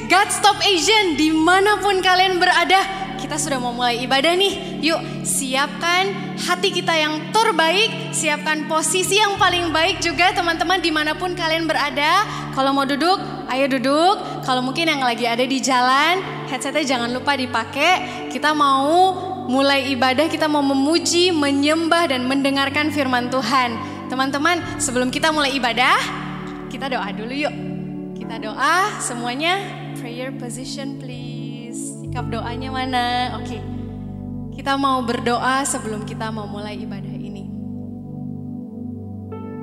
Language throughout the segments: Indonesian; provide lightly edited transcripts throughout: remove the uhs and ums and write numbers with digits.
God Stop Asian, dimanapun kalian berada, kita sudah mau mulai ibadah nih. Yuk, siapkan hati kita yang terbaik, siapkan posisi yang paling baik juga teman-teman dimanapun kalian berada. Kalau mau duduk, ayo duduk. Kalau mungkin yang lagi ada di jalan, headsetnya jangan lupa dipakai. Kita mau mulai ibadah, kita mau memuji, menyembah, dan mendengarkan firman Tuhan. Teman-teman, sebelum kita mulai ibadah, kita doa dulu yuk. Kita doa semuanya, prayer position please. Sikap doanya mana? Oke. Kita mau berdoa sebelum kita mau mulai ibadah ini.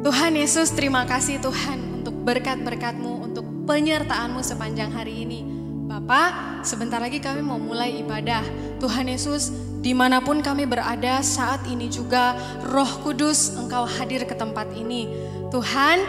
Tuhan Yesus, terima kasih Tuhan untuk berkat-berkat-Mu, untuk penyertaan-Mu sepanjang hari ini. Bapa, sebentar lagi kami mau mulai ibadah. Tuhan Yesus, dimanapun kami berada saat ini juga, Roh Kudus Engkau hadir ke tempat ini. Tuhan,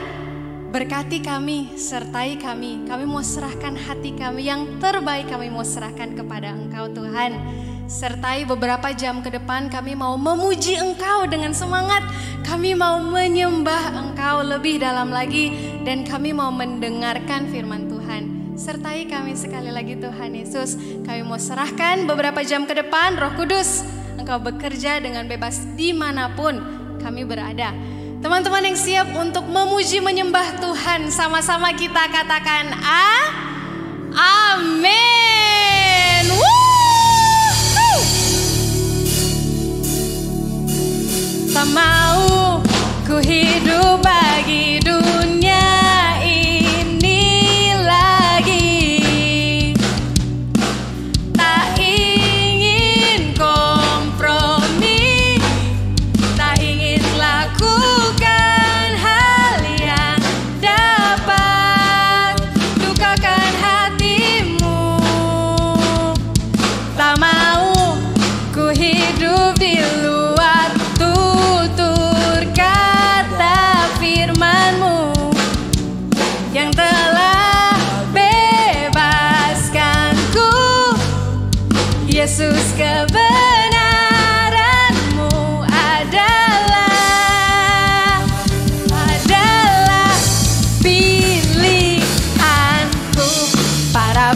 berkati kami, sertai kami. Kami mau serahkan hati kami yang terbaik, kami mau serahkan kepada Engkau Tuhan. Sertai beberapa jam ke depan kami mau memuji Engkau dengan semangat. Kami mau menyembah Engkau lebih dalam lagi. Dan kami mau mendengarkan firman Tuhan. Sertai kami sekali lagi Tuhan Yesus. Kami mau serahkan beberapa jam ke depan, Roh Kudus Engkau bekerja dengan bebas dimanapun kami berada. Teman-teman yang siap untuk memuji menyembah Tuhan, sama-sama kita katakan amin. Tak mau ku hidup bagi dunia ini lagi. Tak ingin kompromi, tak ingin lakukan hal yang dapat dukakan hatimu. Tak mau ku hidup di luar tutur kata firman-Mu yang telah bebaskanku. Yesus, kebenaran-Mu adalah pilihanku. Para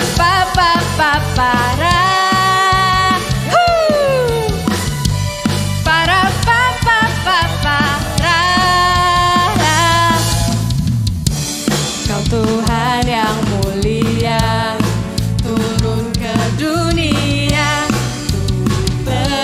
Kau Tuhan yang mulia, turun ke dunia, turun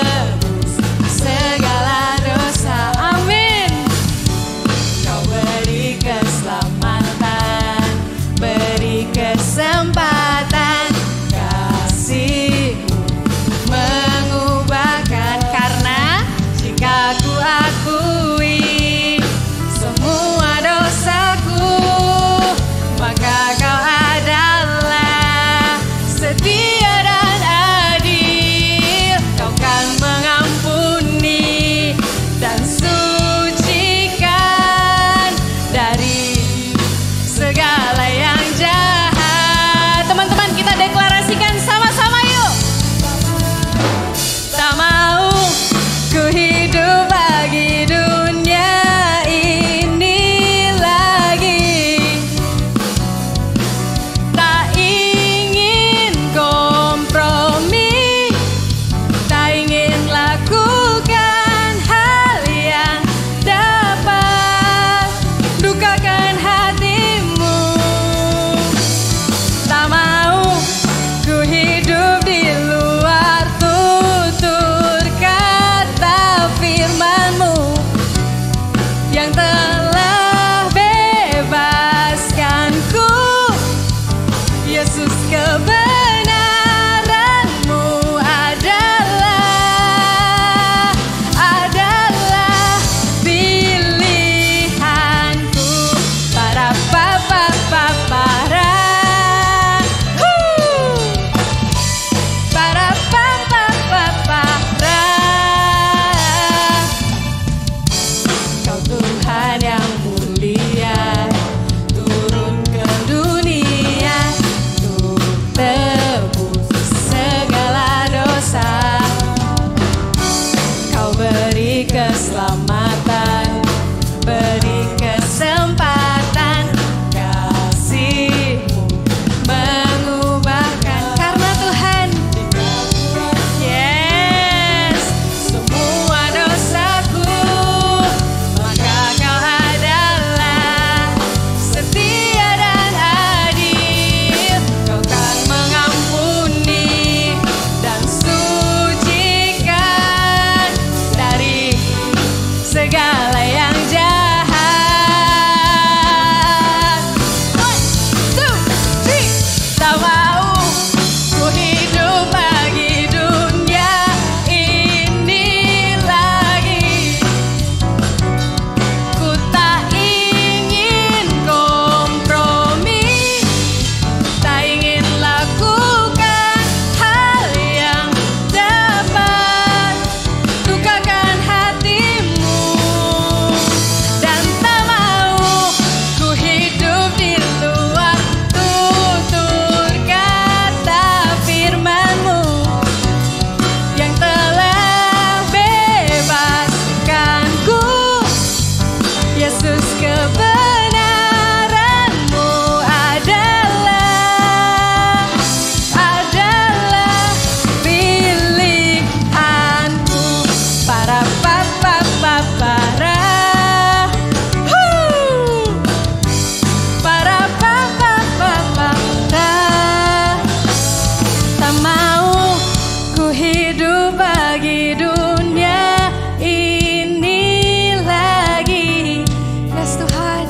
bagi dunia ini lagi. Yes Tuhan,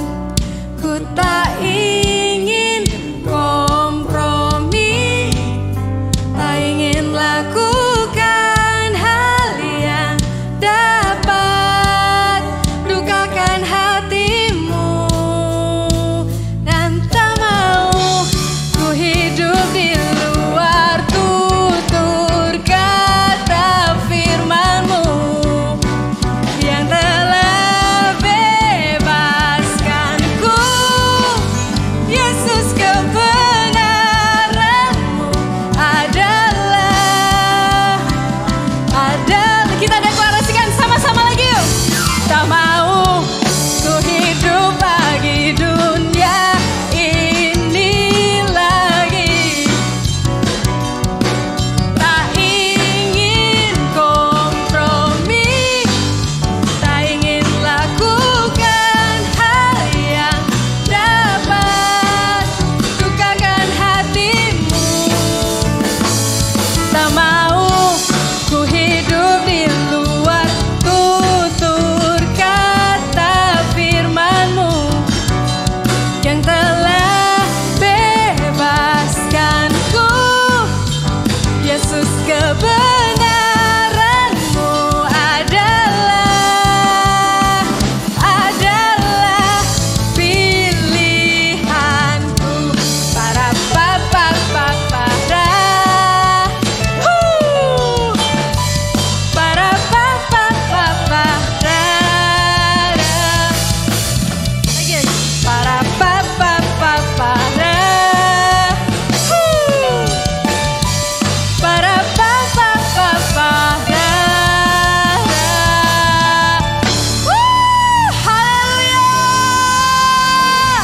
ku tak ingin kompromi, tak ingin lakukan hal yang dapat dukakan hatimu, dan tak mau ku hidup di luar tutur kata firman-Mu yang telah bebaskanku. Yesus, kebenaran-Mu adalah kita deklarasikan sama-sama lagi yuk. Tak mau ku hidup bagi dunia ini lagi, tak ingin kompromi, tak ingin lakukan hal yang dapat dukakan hatimu. Tak mau ku hidup di luar tutur kata firman-Mu yang telah bebaskanku. Yesus, kebenaran-Mu adalah pilihanku. Para papa para para papa again. Para papa para haleluya.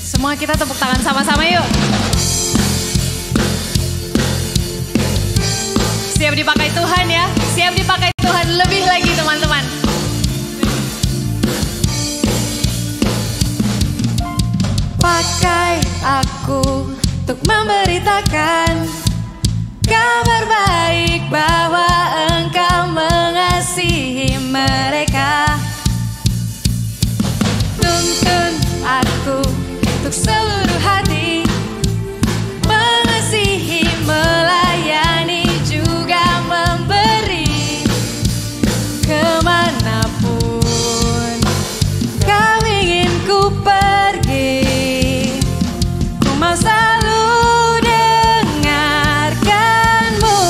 Semua kita tepuk tangan sama-sama yuk. Siap dipakai Tuhan ya. Siap dipakai Tuhan lebih lagi teman-teman. Pakai aku untuk memberitakan kabar baik bahwa Engkau mengasihi mereka. Tuntun aku untuk seluruh hati, mengasihi, melayani, juga memberi. Kemanapun Kau ingin ku pergi, ku mau selalu dengarkan-Mu.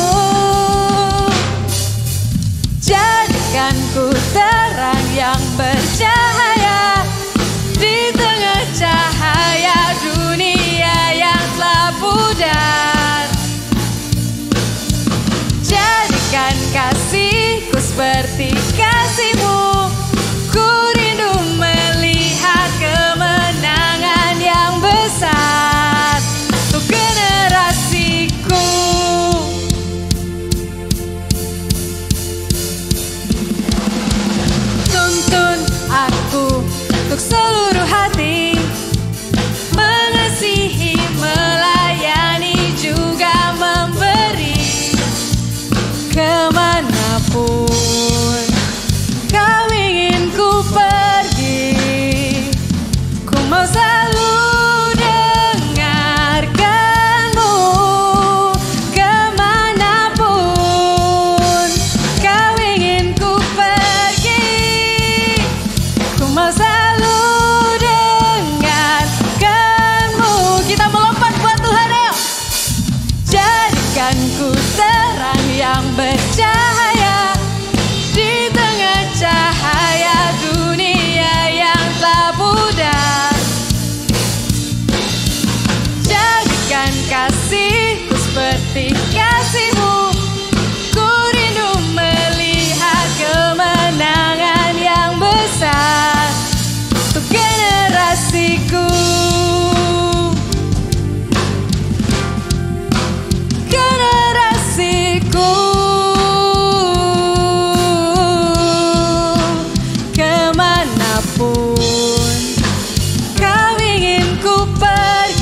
Jadikan ku terang yang bercahaya di tengah cahaya dunia yang telah pudar. Jadikan kasihku seperti kasih-Mu, ku rindu melihat kemenangan yang besar untuk generasiku. Tuntun aku untuk seluruh hati, mengasihi, melayani, juga memberi. Kemanapun Kau ingin ku pergi, ku mau selalu dengarkan-Mu. Kemanapun Kau ingin ku pergi, ku mau selalu dengarkan-Mu. Kita melompat buat Tuhan yuk. Jadikan ku terang yang bercahaya di tengah cahaya dunia yang telah pudar. Jadikan kasihku seperti kasih-Mu, ku rindu melihat kemenangan yang besar untuk generasiku. Generasiku. Kemanapun Kau ingin ku pergi,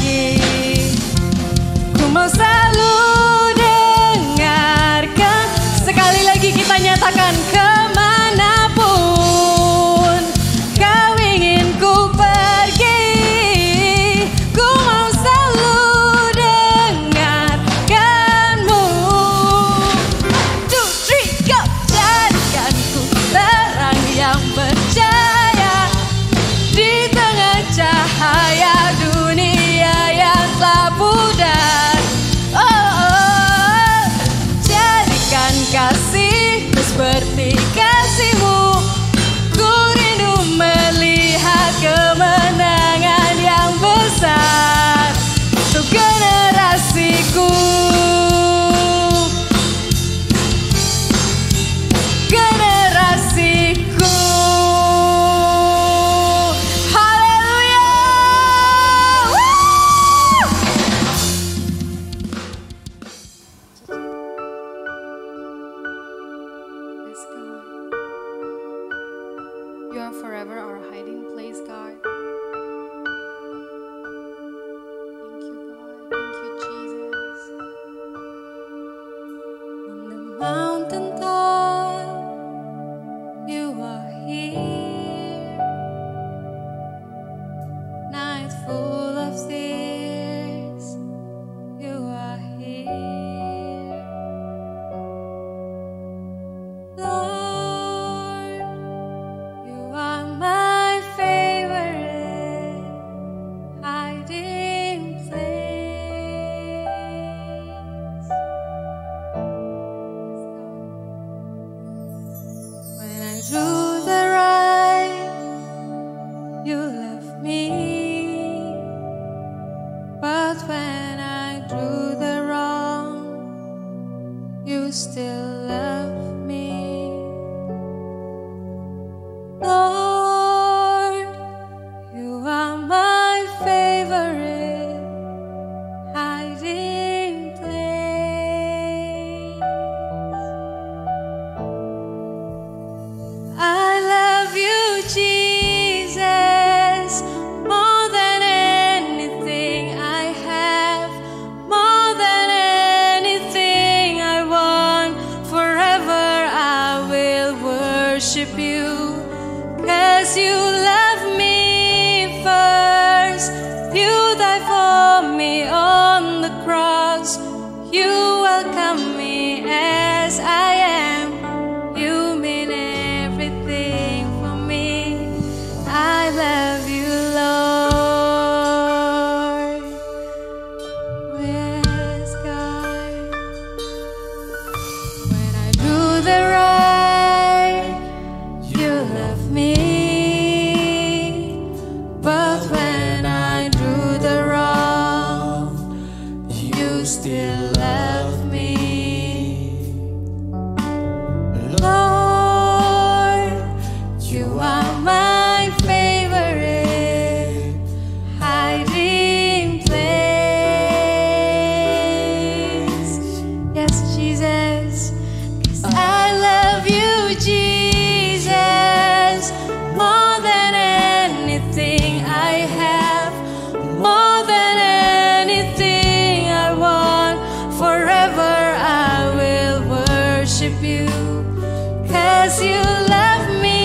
but when I do the wrong, you still love me. Lord, you are my favorite hiding place. I love you, Jesus, more than anything I have, more than anything I want. Forever I will worship you, 'cause you love me first. You died for me on the cross. You welcome me as I am. You mean everything for me. I love you, Lord. Yes, God. When I do the right, you love me. But when I do the wrong, you still love me. Lord, you are my favorite hiding place. Yes, Jesus, 'cause I love you, Jesus, more than anything I have, more than anything I want. Forever I will worship you, 'cause you love me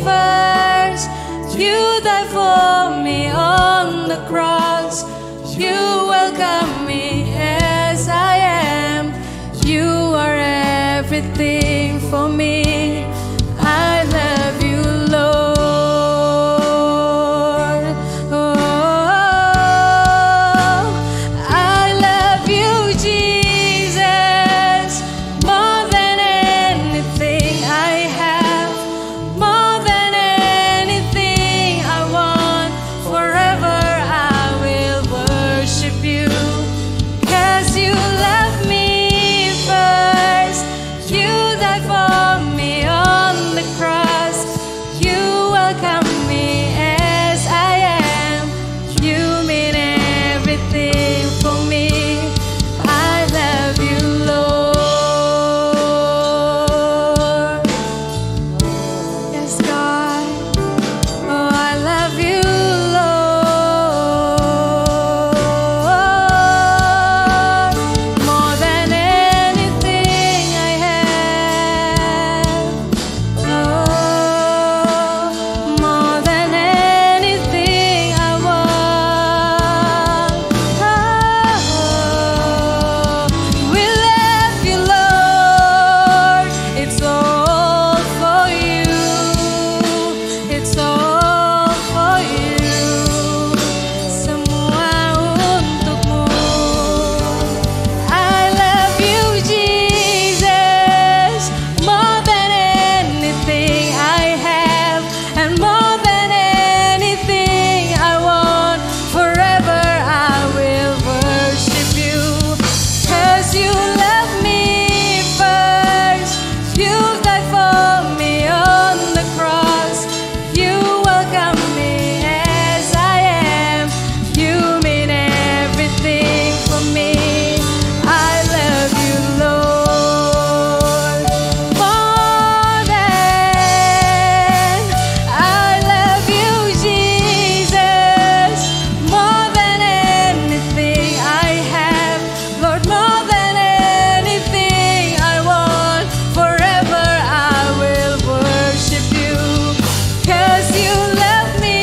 first. You died for me on the cross. You welcome me as I am. You are everything for me. I love you, Lord. Oh, I love you, Jesus, more than anything I have, more than anything I want. Forever I will worship you, 'cause you love me first. You died for me on the cross. You welcome me as I am. You mean everything for me. I love you, Lord. Yes, God. Oh, I love you, Lord, more than anything I have. Oh, more than anything I want. Oh, we love you, Lord. It's all for you. It's all for you. Semua untukmu. I love you, Jesus, more than anything I have, and more than anything I want. Forever I will worship you, 'cause you love me first. You died for me on the cross. You welcome me as I am. You mean everything for me. I love you, Lord, more than I love you, Jesus, more than anything I have, Lord, more than anything I want. Forever I will worship you, 'cause you love me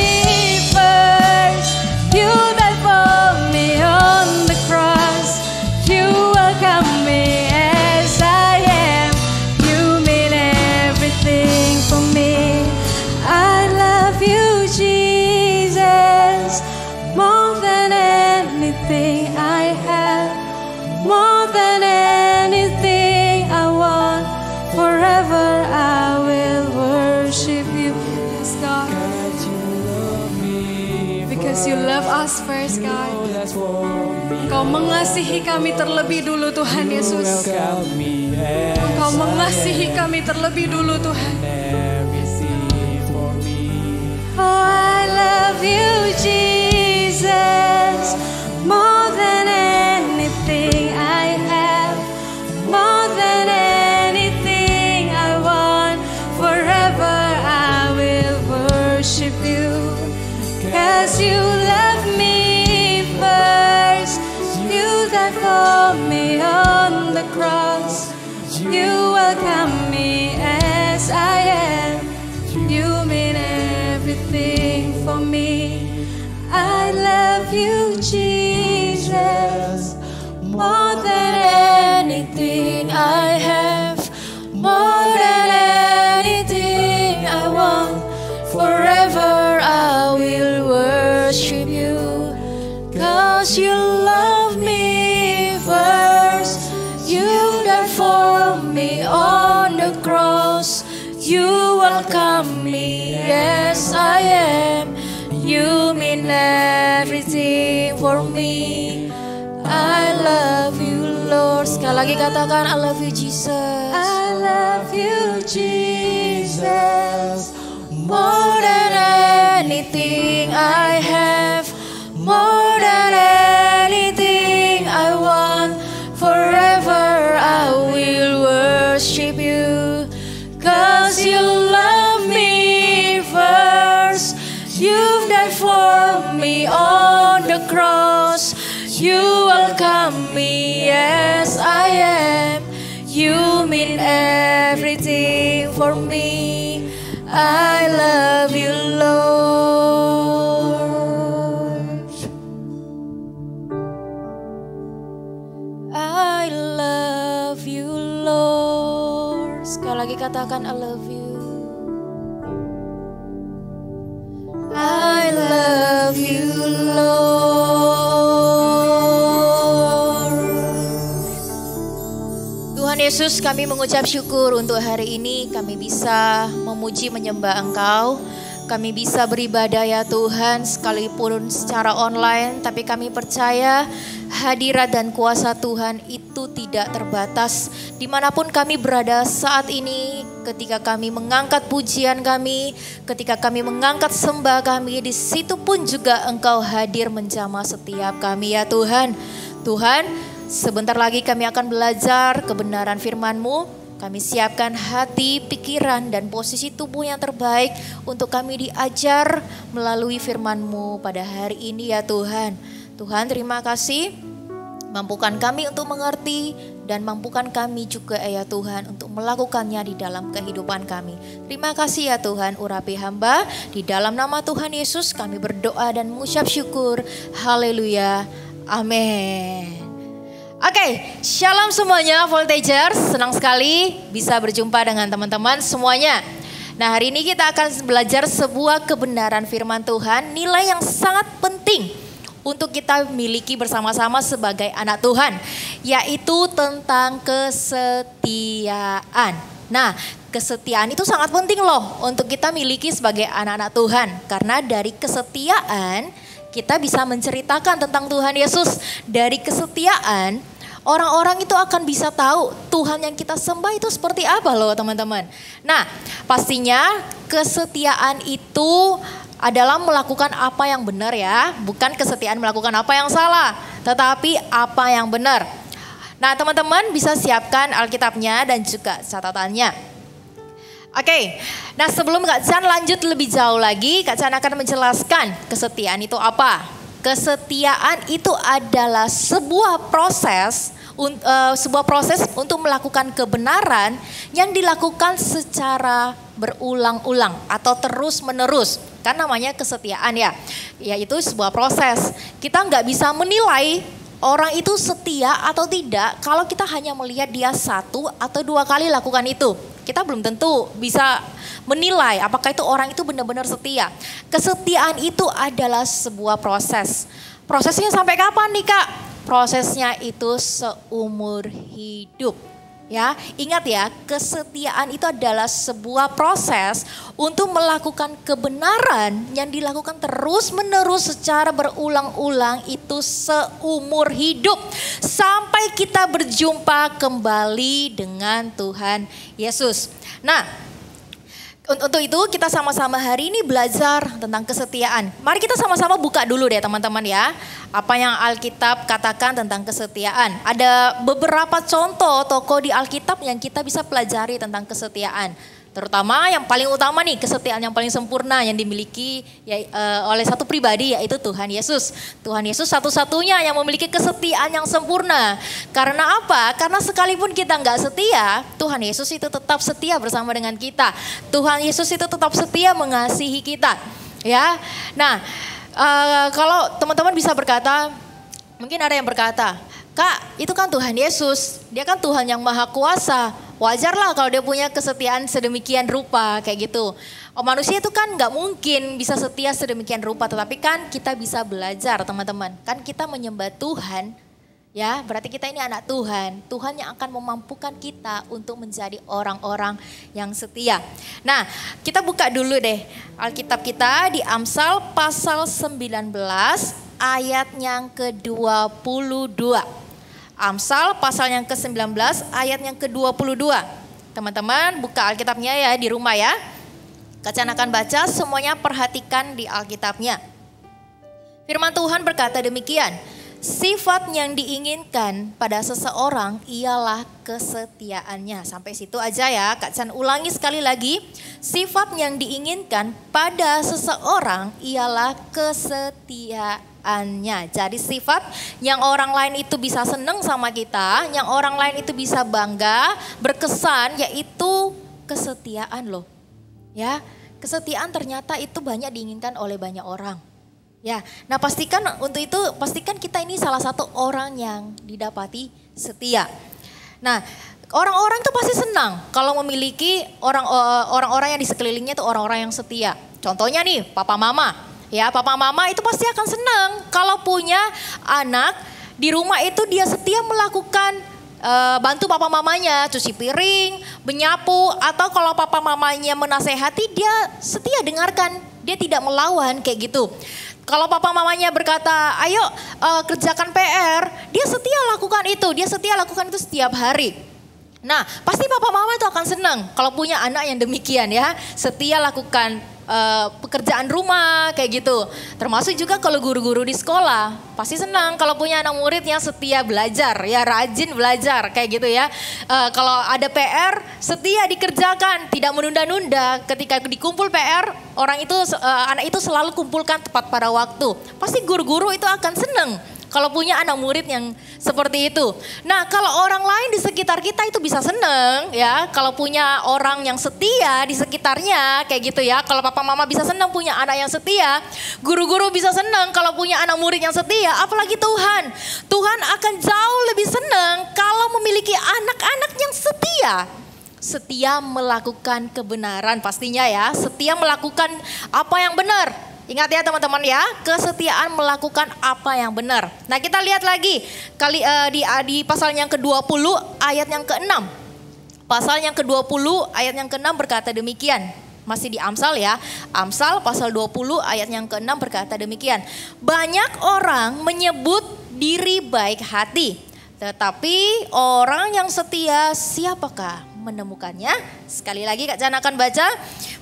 first. You died for me on the cross. You welcome me as I am. You mean everything for me. I love you, Jesus, more than anything I have, more than anything I want. Forever I will worship you. Yes, God, because you love us us first, God. Engkau mengasihi kami terlebih dulu, Tuhan Yesus. Engkau mengasihi kami terlebih dulu, Tuhan. Oh, I love you, Jesus, more than anything I have, more than anything I want. Forever I will worship you, 'cause you love me first. You died for me on the cross. You welcome me as I am. You mean everything for me. I love you, Jesus, more than anything I have, more than anything I want. Forever I will worship you, 'cause you love me first. You died for me on the cross. You welcome me as I am. You mean everything for me. I love you, Lord. Sekali lagi katakan, I love you, Jesus. I love you, Jesus, more than anything I have, more than anything I want. Forever I will worship you, 'cause you love me first. You've died for me on the cross. You welcome me as I am. You mean everything for me. I love you, Lord. I love you, Lord. Sekali lagi katakan, I love you. I love you, Lord. Tuhan Yesus, kami mengucap syukur untuk hari ini kami bisa memuji menyembah Engkau. Kami bisa beribadah ya Tuhan, sekalipun secara online, tapi kami percaya hadirat dan kuasa Tuhan itu tidak terbatas. Dimanapun kami berada saat ini, ketika kami mengangkat pujian kami, ketika kami mengangkat sembah kami, di situ pun juga Engkau hadir menjamah setiap kami ya Tuhan. Tuhan, sebentar lagi kami akan belajar kebenaran firman-Mu. Kami siapkan hati, pikiran, dan posisi tubuh yang terbaik untuk kami diajar melalui firman-Mu pada hari ini ya Tuhan. Tuhan, terima kasih. Mampukan kami untuk mengerti dan mampukan kami juga ya Tuhan untuk melakukannya di dalam kehidupan kami. Terima kasih ya Tuhan, urapi hamba. Di dalam nama Tuhan Yesus kami berdoa dan mengucap syukur. Haleluya. Amin. Oke, shalom semuanya Voltagers. Senang sekali bisa berjumpa dengan teman-teman semuanya. Nah, hari ini kita akan belajar sebuah kebenaran firman Tuhan, nilai yang sangat penting untuk kita miliki bersama-sama sebagai anak Tuhan, yaitu tentang kesetiaan. Nah, kesetiaan itu sangat penting loh untuk kita miliki sebagai anak-anak Tuhan, karena dari kesetiaan kita bisa menceritakan tentang Tuhan Yesus. Dari kesetiaan, orang-orang itu akan bisa tahu Tuhan yang kita sembah itu seperti apa loh teman-teman. Nah, pastinya kesetiaan itu adalah melakukan apa yang benar ya. Bukan kesetiaan melakukan apa yang salah, tetapi apa yang benar. Nah, teman-teman bisa siapkan Alkitabnya dan juga catatannya. Oke, nah sebelum Kak Chan lanjut lebih jauh lagi, Kak Chan akan menjelaskan kesetiaan itu apa. Kesetiaan itu adalah sebuah proses untuk melakukan kebenaran yang dilakukan secara berulang-ulang atau terus-menerus. Kan namanya kesetiaan ya, yaitu sebuah proses. Kita nggak bisa menilai orang itu setia atau tidak kalau kita hanya melihat dia 1 atau 2 kali lakukan itu. Kita belum tentu bisa menilai apakah itu orang itu benar-benar setia. Kesetiaan itu adalah sebuah proses. Prosesnya sampai kapan nih Kak? Prosesnya itu seumur hidup. Ya, ingat ya, kesetiaan itu adalah sebuah proses untuk melakukan kebenaran yang dilakukan terus-menerus secara berulang-ulang itu seumur hidup. Sampai kita berjumpa kembali dengan Tuhan Yesus. Nah, untuk itu kita sama-sama hari ini belajar tentang kesetiaan. Mari kita sama-sama buka dulu deh teman-teman ya. Apa yang Alkitab katakan tentang kesetiaan. Ada beberapa contoh tokoh di Alkitab yang kita bisa pelajari tentang kesetiaan. Terutama yang paling utama nih, kesetiaan yang paling sempurna yang dimiliki oleh satu pribadi, yaitu Tuhan Yesus. Tuhan Yesus satu-satunya yang memiliki kesetiaan yang sempurna. Karena apa? Karena sekalipun kita nggak setia, Tuhan Yesus itu tetap setia bersama dengan kita. Tuhan Yesus itu tetap setia mengasihi kita. Ya, nah kalau teman-teman bisa berkata, mungkin ada yang berkata, Kak, itu kan Tuhan Yesus, dia kan Tuhan yang maha kuasa. Wajarlah kalau dia punya kesetiaan sedemikian rupa kayak gitu. Manusia itu kan nggak mungkin bisa setia sedemikian rupa, tetapi kan kita bisa belajar teman-teman. Kan kita menyembah Tuhan, ya berarti kita ini anak Tuhan. Tuhan yang akan memampukan kita untuk menjadi orang-orang yang setia. Nah, kita buka dulu deh Alkitab kita di Amsal pasal 19 ayat yang ke-22. Amsal pasal yang ke-19 ayat yang ke-22. Teman-teman buka Alkitabnya ya di rumah ya. Kalian akan baca, semuanya perhatikan di Alkitabnya. Firman Tuhan berkata demikian. Sifat yang diinginkan pada seseorang ialah kesetiaannya. Sampai situ aja ya. Kak Chan ulangi sekali lagi. Sifat yang diinginkan pada seseorang ialah kesetiaannya. Jadi sifat yang orang lain itu bisa seneng sama kita, yang orang lain itu bisa bangga, berkesan, yaitu kesetiaan loh. Ya, kesetiaan ternyata itu banyak diinginkan oleh banyak orang. Ya, nah pastikan kita ini salah satu orang yang didapati setia. Nah, orang-orang itu pasti senang kalau memiliki orang-orang yang di sekelilingnya itu orang-orang yang setia. Contohnya nih, papa mama. Ya, papa mama itu pasti akan senang kalau punya anak di rumah itu dia setia melakukan bantu papa mamanya, cuci piring, menyapu, atau kalau papa mamanya menasehati dia setia dengarkan, dia tidak melawan kayak gitu. Kalau papa mamanya berkata, ayo kerjakan PR, dia setia lakukan itu setiap hari. Nah, pasti papa mama itu akan senang kalau punya anak yang demikian ya, setia lakukan pekerjaan rumah kayak gitu. Termasuk juga kalau guru-guru di sekolah pasti senang kalau punya anak murid yang setia belajar, ya rajin belajar kayak gitu ya. Kalau ada PR setia dikerjakan, tidak menunda-nunda. Ketika dikumpul PR, anak itu selalu kumpulkan tepat pada waktu. Pasti guru-guru itu akan senang kalau punya anak murid yang seperti itu. Nah, kalau orang lain di sekitar kita itu bisa seneng ya. Kalau punya orang yang setia di sekitarnya kayak gitu ya. Kalau papa mama bisa senang punya anak yang setia. Guru-guru bisa senang kalau punya anak murid yang setia. Apalagi Tuhan. Tuhan akan jauh lebih senang kalau memiliki anak-anak yang setia. Setia melakukan kebenaran pastinya ya. Setia melakukan apa yang benar. Ingat ya teman-teman ya, kesetiaan melakukan apa yang benar. Nah kita lihat lagi di pasal yang ke-20 ayat yang ke-6. Pasal yang ke-20 ayat yang ke-6 berkata demikian. Masih di Amsal ya. Amsal pasal 20 ayat yang ke-6 berkata demikian. Banyak orang menyebut diri baik hati, tetapi orang yang setia siapakah menemukannya? Sekali lagi Kak Jan akan baca.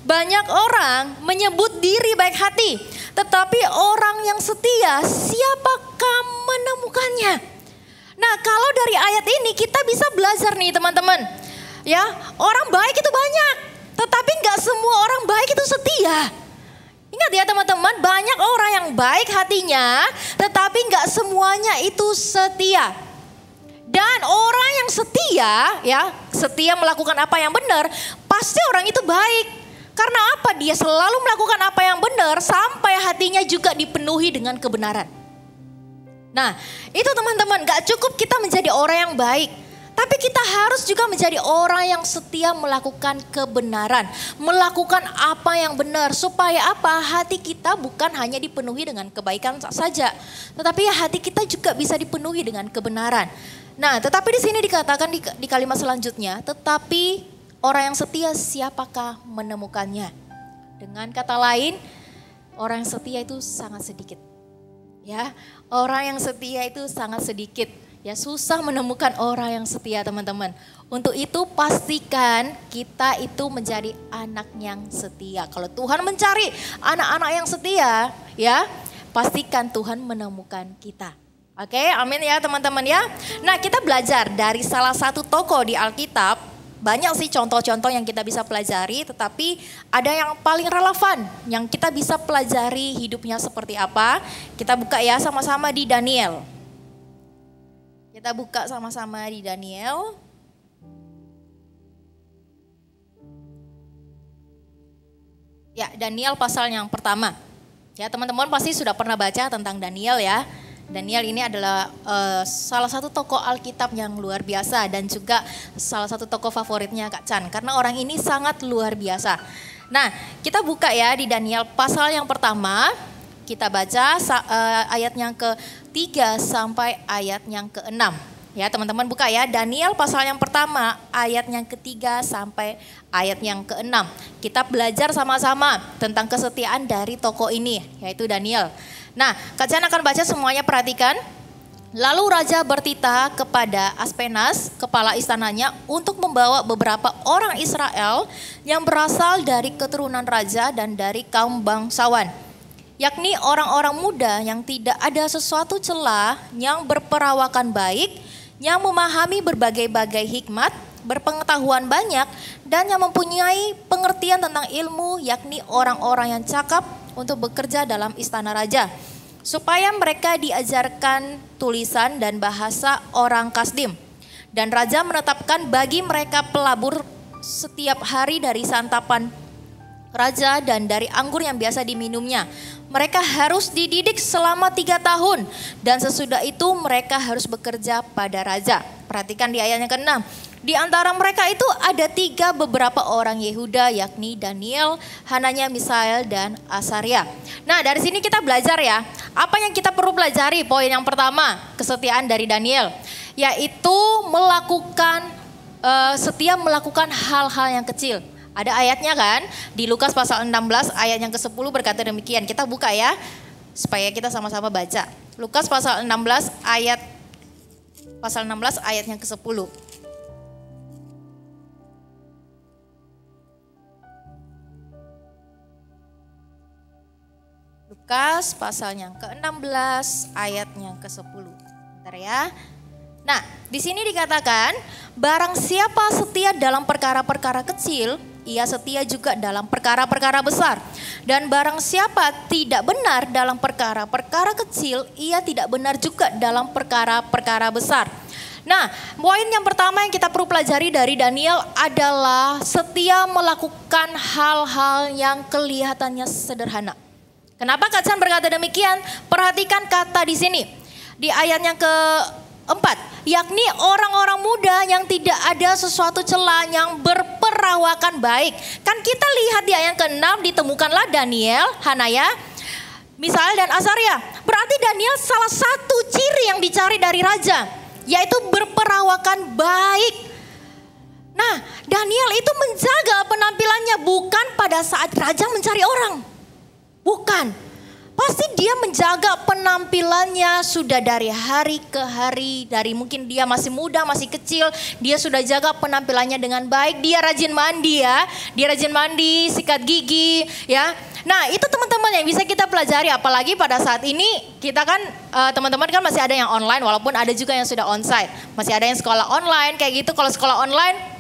Banyak orang menyebut diri baik hati, tetapi orang yang setia siapakah menemukannya? Nah, kalau dari ayat ini kita bisa belajar nih teman-teman. Ya, orang baik itu banyak, tetapi nggak semua orang baik itu setia. Ingat ya teman-teman, banyak orang yang baik hatinya, tetapi nggak semuanya itu setia. Dan orang yang setia, ya setia melakukan apa yang benar, pasti orang itu baik. Karena apa? Dia selalu melakukan apa yang benar sampai hatinya juga dipenuhi dengan kebenaran. Nah, itu teman-teman, gak cukup kita menjadi orang yang baik, Tapi kita harus juga menjadi orang yang setia melakukan kebenaran. Melakukan apa yang benar. Supaya apa? Hati kita bukan hanya dipenuhi dengan kebaikan saja. Tetapi hati kita juga bisa dipenuhi dengan kebenaran. Nah, tetapi di sini dikatakan di kalimat selanjutnya, tetapi orang yang setia siapakah menemukannya? Dengan kata lain, orang yang setia itu sangat sedikit. Ya, orang yang setia itu sangat sedikit. Ya, susah menemukan orang yang setia, teman-teman. Untuk itu pastikan kita itu menjadi anak yang setia. Kalau Tuhan mencari anak-anak yang setia, ya, pastikan Tuhan menemukan kita. Oke, amin ya teman-teman ya. Nah, kita belajar dari salah satu tokoh di Alkitab. Banyak sih contoh-contoh yang kita bisa pelajari, tetapi ada yang paling relevan yang kita bisa pelajari hidupnya seperti apa. Kita buka ya sama-sama di Daniel. Kita buka sama-sama di Daniel. Ya, Daniel pasal yang pertama. Ya, teman-teman pasti sudah pernah baca tentang Daniel ya. Daniel ini adalah salah satu tokoh Alkitab yang luar biasa dan juga salah satu tokoh favoritnya Kak Chan. Karena orang ini sangat luar biasa. Nah, kita buka ya di Daniel pasal yang pertama. Kita baca ayat yang ke-3 sampai ayat yang ke-6. Ya, teman-teman buka ya, Daniel pasal yang pertama, ayat yang ke-3 sampai ayat yang ke-6. Kita belajar sama-sama tentang kesetiaan dari tokoh ini, yaitu Daniel. Nah, Kak Jan akan baca semuanya, perhatikan. Lalu raja bertitah kepada Aspenas, kepala istananya, untuk membawa beberapa orang Israel yang berasal dari keturunan raja dan dari kaum bangsawan, yakni orang-orang muda yang tidak ada sesuatu celah, yang berperawakan baik, yang memahami berbagai-bagai hikmat, berpengetahuan banyak, dan yang mempunyai pengertian tentang ilmu, yakni orang-orang yang cakap untuk bekerja dalam istana raja, supaya mereka diajarkan tulisan dan bahasa orang Kasdim. Dan raja menetapkan bagi mereka pelabur setiap hari dari santapan raja dan dari anggur yang biasa diminumnya. Mereka harus dididik selama 3 tahun dan sesudah itu mereka harus bekerja pada raja. Perhatikan di ayat yang ke-6. Di antara mereka itu ada 3 beberapa orang Yehuda, yakni Daniel, Hananya, Misael, dan Asaria. Nah, dari sini kita belajar ya. Apa yang kita perlu pelajari? Poin yang pertama, kesetiaan dari Daniel, yaitu setia melakukan hal-hal yang kecil. Ada ayatnya kan, di Lukas pasal 16 ayat yang ke-10 berkata demikian. Kita buka ya, supaya kita sama-sama baca. Lukas pasal 16 ayat yang ke-10. Lukas pasal yang ke-16 ayat yang ke-10. Bentar ya. Nah, di sini dikatakan, barang siapa setia dalam perkara-perkara kecil, ia setia juga dalam perkara-perkara besar. Dan barang siapa tidak benar dalam perkara-perkara kecil, ia tidak benar juga dalam perkara-perkara besar. Nah, poin yang pertama yang kita perlu pelajari dari Daniel adalah setia melakukan hal-hal yang kelihatannya sederhana. Kenapa Kak Chan berkata demikian? Perhatikan kata di sini. Di ayat yang ke-4, yakni orang-orang muda yang tidak ada sesuatu celah, yang berperawakan baik. Kan kita lihat di ayat ke-6, ditemukanlah Daniel, Hanaya, Misael, dan Asaria. Berarti Daniel salah satu ciri yang dicari dari raja, yaitu berperawakan baik. Nah, Daniel itu menjaga penampilannya bukan pada saat raja mencari orang. Bukan, pasti dia menjaga penampilannya sudah dari hari ke hari. Dari mungkin dia masih muda, masih kecil, dia sudah jaga penampilannya dengan baik. Dia rajin mandi ya, dia rajin mandi, sikat gigi ya. Nah, itu teman-teman yang bisa kita pelajari, apalagi pada saat ini kita kan teman-teman kan masih ada yang online, walaupun ada juga yang sudah onsite. Masih ada yang sekolah online kayak gitu. Kalau sekolah online,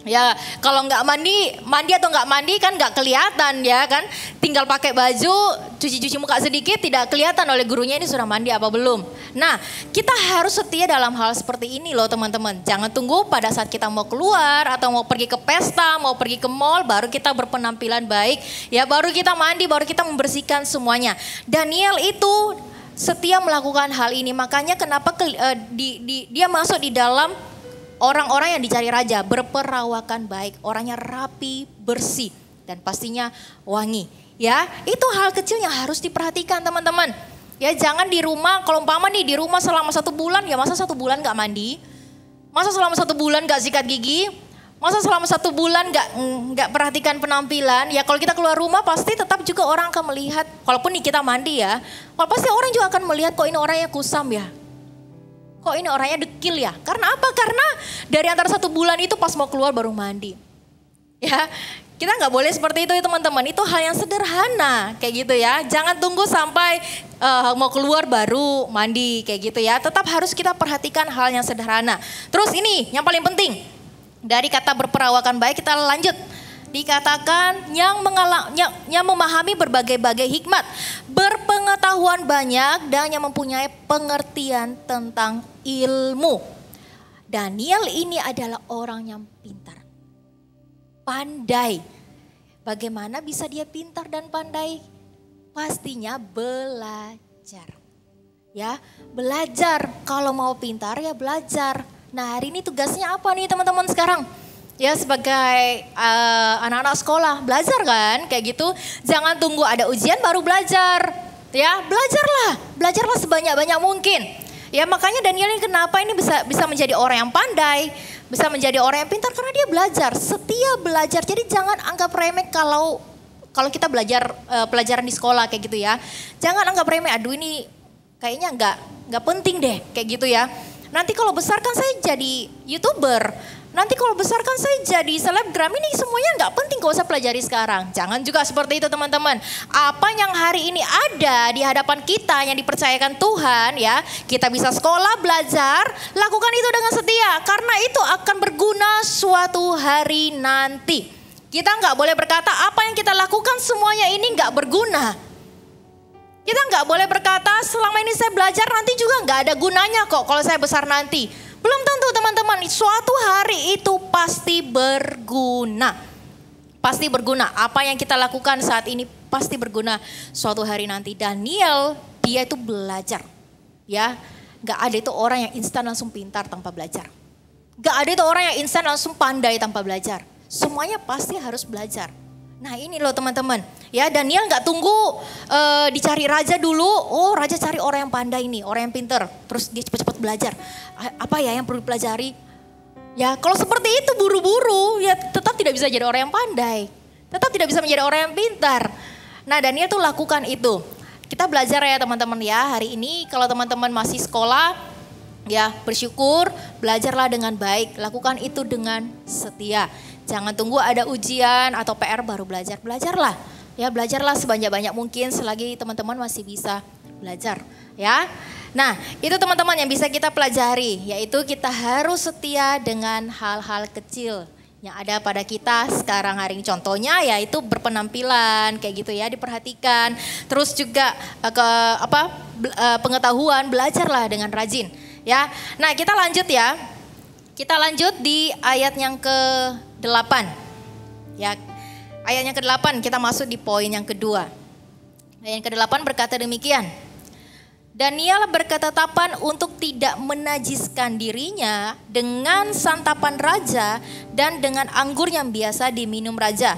ya kalau nggak mandi atau nggak mandi kan nggak kelihatan ya kan. Tinggal pakai baju, cuci-cuci muka sedikit, tidak kelihatan oleh gurunya ini sudah mandi apa belum. Nah, kita harus setia dalam hal seperti ini loh teman-teman. Jangan tunggu pada saat kita mau keluar atau mau pergi ke pesta, mau pergi ke mall, baru kita berpenampilan baik. Ya baru kita mandi, baru kita membersihkan semuanya. Daniel itu setia melakukan hal ini. Makanya kenapa dia masuk di dalam orang-orang yang dicari raja berperawakan baik, orangnya rapi, bersih, dan pastinya wangi. Ya, itu hal kecil yang harus diperhatikan teman-teman. Ya, jangan di rumah, kalau umpama nih di rumah selama 1 bulan, ya masa 1 bulan gak mandi? Masa selama 1 bulan gak sikat gigi? Masa selama 1 bulan gak perhatikan penampilan? Ya kalau kita keluar rumah pasti tetap juga orang akan melihat, walaupun nih kita mandi ya, kalau pasti orang juga akan melihat kok ini orangnya kusam ya. Kok ini orangnya dekil ya? Karena apa? Karena dari antara 1 bulan itu pas mau keluar baru mandi. Ya, kita nggak boleh seperti itu ya teman-teman. Itu hal yang sederhana kayak gitu ya. Jangan tunggu sampai mau keluar baru mandi kayak gitu ya. Tetap harus kita perhatikan hal yang sederhana. Terus ini yang paling penting. Dari kata berperawakan baik kita lanjut. Dikatakan yang memahami berbagai-bagai hikmat, berpengetahuan banyak dan yang mempunyai pengertian tentang ilmu. Daniel ini adalah orang yang pintar, pandai. Bagaimana bisa dia pintar dan pandai? Pastinya belajar. Ya, belajar. Kalau mau pintar ya belajar. Nah, hari ini tugasnya apa nih teman-teman sekarang? Ya, sebagai anak-anak sekolah, belajar kan kayak gitu. Jangan tunggu ada ujian baru belajar. Ya, belajarlah sebanyak-banyak mungkin. Ya, makanya Daniel ini kenapa ini bisa menjadi orang yang pandai, bisa menjadi orang yang pintar karena dia belajar, setia belajar. Jadi jangan anggap remeh kalau kita belajar pelajaran di sekolah kayak gitu ya. Jangan anggap remeh, aduh ini kayaknya nggak penting deh kayak gitu ya. Nanti kalau besar kan saya jadi YouTuber. Nanti kalau besar kan saya jadi selebgram. Ini semuanya nggak penting kalau saya pelajari sekarang. Jangan juga seperti itu teman-teman. Apa yang hari ini ada di hadapan kita yang dipercayakan Tuhan ya. Kita bisa sekolah, belajar. Lakukan itu dengan setia. Karena itu akan berguna suatu hari nanti. Kita nggak boleh berkata apa yang kita lakukan semuanya ini nggak berguna. Kita nggak boleh berkata selama ini saya belajar nanti juga nggak ada gunanya kok kalau saya besar nanti. Belum tentu teman-teman, suatu hari itu pasti berguna. Pasti berguna, apa yang kita lakukan saat ini pasti berguna suatu hari nanti. Daniel, dia itu belajar. Ya, nggak ada itu orang yang instan langsung pintar tanpa belajar. Nggak ada itu orang yang instan langsung pandai tanpa belajar. Semuanya pasti harus belajar. Nah ini loh teman-teman, ya Daniel nggak tunggu dicari raja dulu. Oh raja cari orang yang pandai nih, orang yang pinter. Terus dia cepat-cepat belajar. Apa ya yang perlu dipelajari? Ya kalau seperti itu buru-buru, ya tetap tidak bisa jadi orang yang pandai. Tetap tidak bisa menjadi orang yang pintar. Nah Daniel tuh lakukan itu. Kita belajar ya teman-teman ya. Hari ini kalau teman-teman masih sekolah, ya bersyukur, belajarlah dengan baik. Lakukan itu dengan setia. Jangan tunggu ada ujian atau PR baru belajar. Belajarlah. Ya, belajarlah sebanyak-banyak mungkin selagi teman-teman masih bisa belajar, ya. Nah, itu teman-teman yang bisa kita pelajari, yaitu kita harus setia dengan hal-hal kecil yang ada pada kita sekarang hari ini. Contohnya yaitu berpenampilan kayak gitu ya, diperhatikan. Terus juga pengetahuan, belajarlah dengan rajin, ya. Nah, kita lanjut ya. Kita lanjut di ayat yang ke-8. Ya, ayat yang ke-8 kita masuk di poin yang kedua. Ayat yang ke-8 berkata demikian. Daniel berketetapan untuk tidak menajiskan dirinya dengan santapan raja dan dengan anggur yang biasa diminum raja.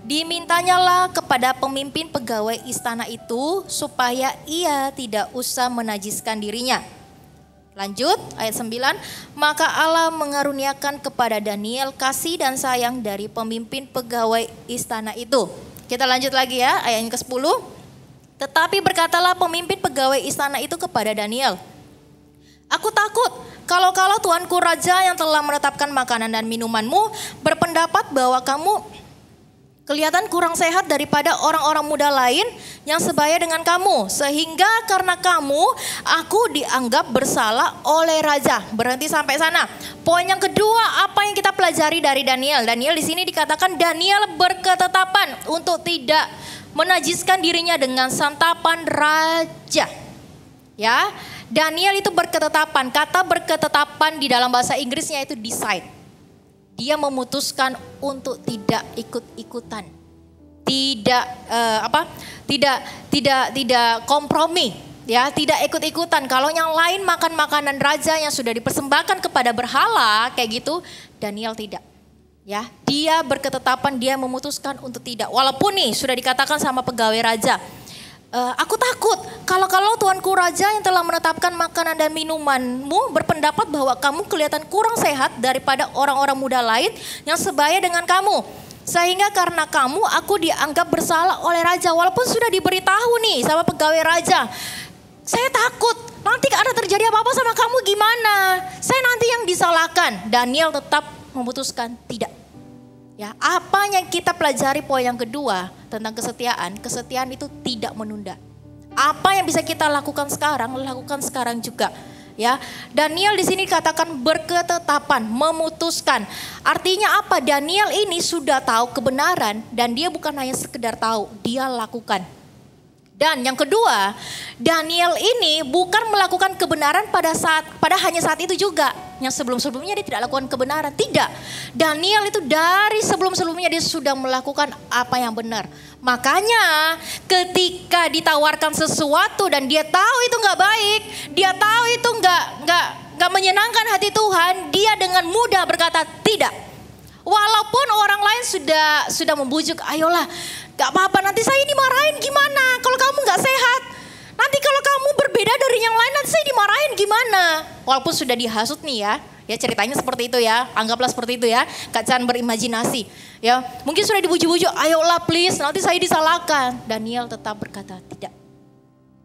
Dimintanyalah kepada pemimpin pegawai istana itu supaya ia tidak usah menajiskan dirinya. Lanjut ayat 9, maka Allah mengaruniakan kepada Daniel kasih dan sayang dari pemimpin pegawai istana itu. Kita lanjut lagi ya, ayat yang ke-10. Tetapi berkatalah pemimpin pegawai istana itu kepada Daniel, aku takut kalau tuanku raja yang telah menetapkan makanan dan minumanmu berpendapat bahwa kamu kelihatan kurang sehat daripada orang-orang muda lain yang sebaya dengan kamu. Sehingga karena kamu, aku dianggap bersalah oleh raja. Berhenti sampai sana. Poin yang kedua, apa yang kita pelajari dari Daniel? Daniel di sini dikatakan Daniel berketetapan untuk tidak menajiskan dirinya dengan santapan raja. Ya, Daniel itu berketetapan. Kata berketetapan di dalam bahasa Inggrisnya itu decide. Dia memutuskan untuk tidak ikut-ikutan, tidak kompromi, ya, tidak ikut-ikutan. Kalau yang lain makan makanan raja yang sudah dipersembahkan kepada berhala kayak gitu, Daniel tidak. Ya, dia berketetapan, dia memutuskan untuk tidak. Walaupun nih sudah dikatakan sama pegawai raja, aku takut kalau tuanku raja yang telah menetapkan makanan dan minumanmu berpendapat bahwa kamu kelihatan kurang sehat daripada orang-orang muda lain yang sebaya dengan kamu. Sehingga karena kamu aku dianggap bersalah oleh raja. Walaupun sudah diberitahu nih sama pegawai raja, saya takut nanti ada terjadi apa-apa sama kamu gimana. Saya nanti yang disalahkan. Daniel tetap memutuskan tidak. Ya, apa yang kita pelajari poin yang kedua tentang kesetiaan? Kesetiaan itu tidak menunda. Apa yang bisa kita lakukan sekarang, lakukan sekarang juga. Ya, Daniel di sini dikatakan berketetapan, memutuskan. Artinya apa? Daniel ini sudah tahu kebenaran dan dia bukan hanya sekedar tahu, dia lakukan. Dan yang kedua, Daniel ini bukan melakukan kebenaran pada hanya saat itu juga. Yang sebelum-sebelumnya dia tidak lakukan kebenaran. Tidak. Daniel itu dari sebelum-sebelumnya dia sudah melakukan apa yang benar. Makanya ketika ditawarkan sesuatu dan dia tahu itu nggak baik, dia tahu itu nggak menyenangkan hati Tuhan, dia dengan mudah berkata tidak. Walaupun orang lain sudah membujuk, ayolah, gak apa-apa, nanti saya dimarahin gimana kalau kamu gak sehat. Nanti kalau kamu berbeda dari yang lain, nanti saya dimarahin gimana. Walaupun sudah dihasut nih ya ceritanya seperti itu ya, anggaplah seperti itu ya. Kak Chan berimajinasi ya, mungkin sudah dibujuk-bujuk, ayolah please, nanti saya disalahkan. Daniel tetap berkata tidak.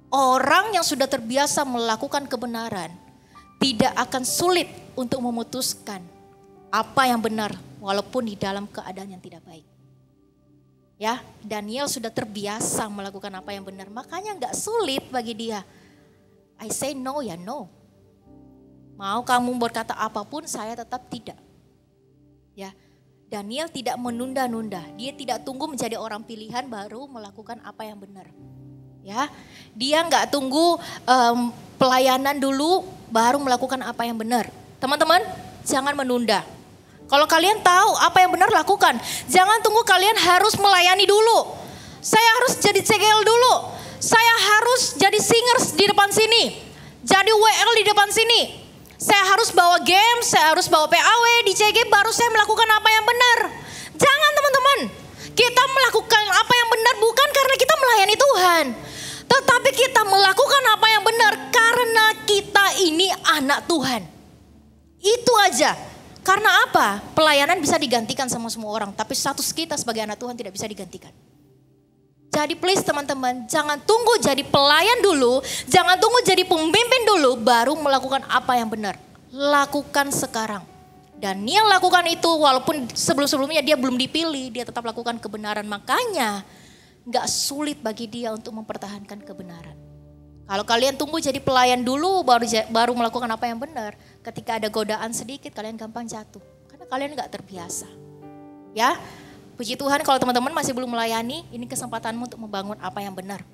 Orang yang sudah terbiasa melakukan kebenaran tidak akan sulit untuk memutuskan apa yang benar walaupun di dalam keadaan yang tidak baik. Ya, Daniel sudah terbiasa melakukan apa yang benar, makanya gak sulit bagi dia. I say no ya no. Mau kamu berkata apapun, saya tetap tidak. Ya, Daniel tidak menunda-nunda, dia tidak tunggu menjadi orang pilihan baru melakukan apa yang benar. Ya, dia gak tunggu pelayanan dulu baru melakukan apa yang benar. Teman-teman, jangan menunda. Kalau kalian tahu apa yang benar, lakukan. Jangan tunggu kalian harus melayani dulu. Saya harus jadi CGL dulu. Saya harus jadi singers di depan sini. Jadi WL di depan sini. Saya harus bawa game, saya harus bawa PAW di CG baru saya melakukan apa yang benar. Jangan teman-teman. Kita melakukan apa yang benar bukan karena kita melayani Tuhan. Tetapi kita melakukan apa yang benar karena kita ini anak Tuhan. Itu aja. Karena apa? Pelayanan bisa digantikan sama semua orang. Tapi status kita sebagai anak Tuhan tidak bisa digantikan. Jadi please teman-teman, jangan tunggu jadi pelayan dulu. Jangan tunggu jadi pemimpin dulu baru melakukan apa yang benar. Lakukan sekarang. Daniel lakukan itu walaupun sebelum-sebelumnya dia belum dipilih. Dia tetap lakukan kebenaran. Makanya gak sulit bagi dia untuk mempertahankan kebenaran. Kalau kalian tunggu jadi pelayan dulu baru melakukan apa yang benar. Ketika ada godaan sedikit kalian gampang jatuh. Karena kalian gak terbiasa. Ya, puji Tuhan kalau teman-teman masih belum melayani, ini kesempatanmu untuk membangun apa yang benar.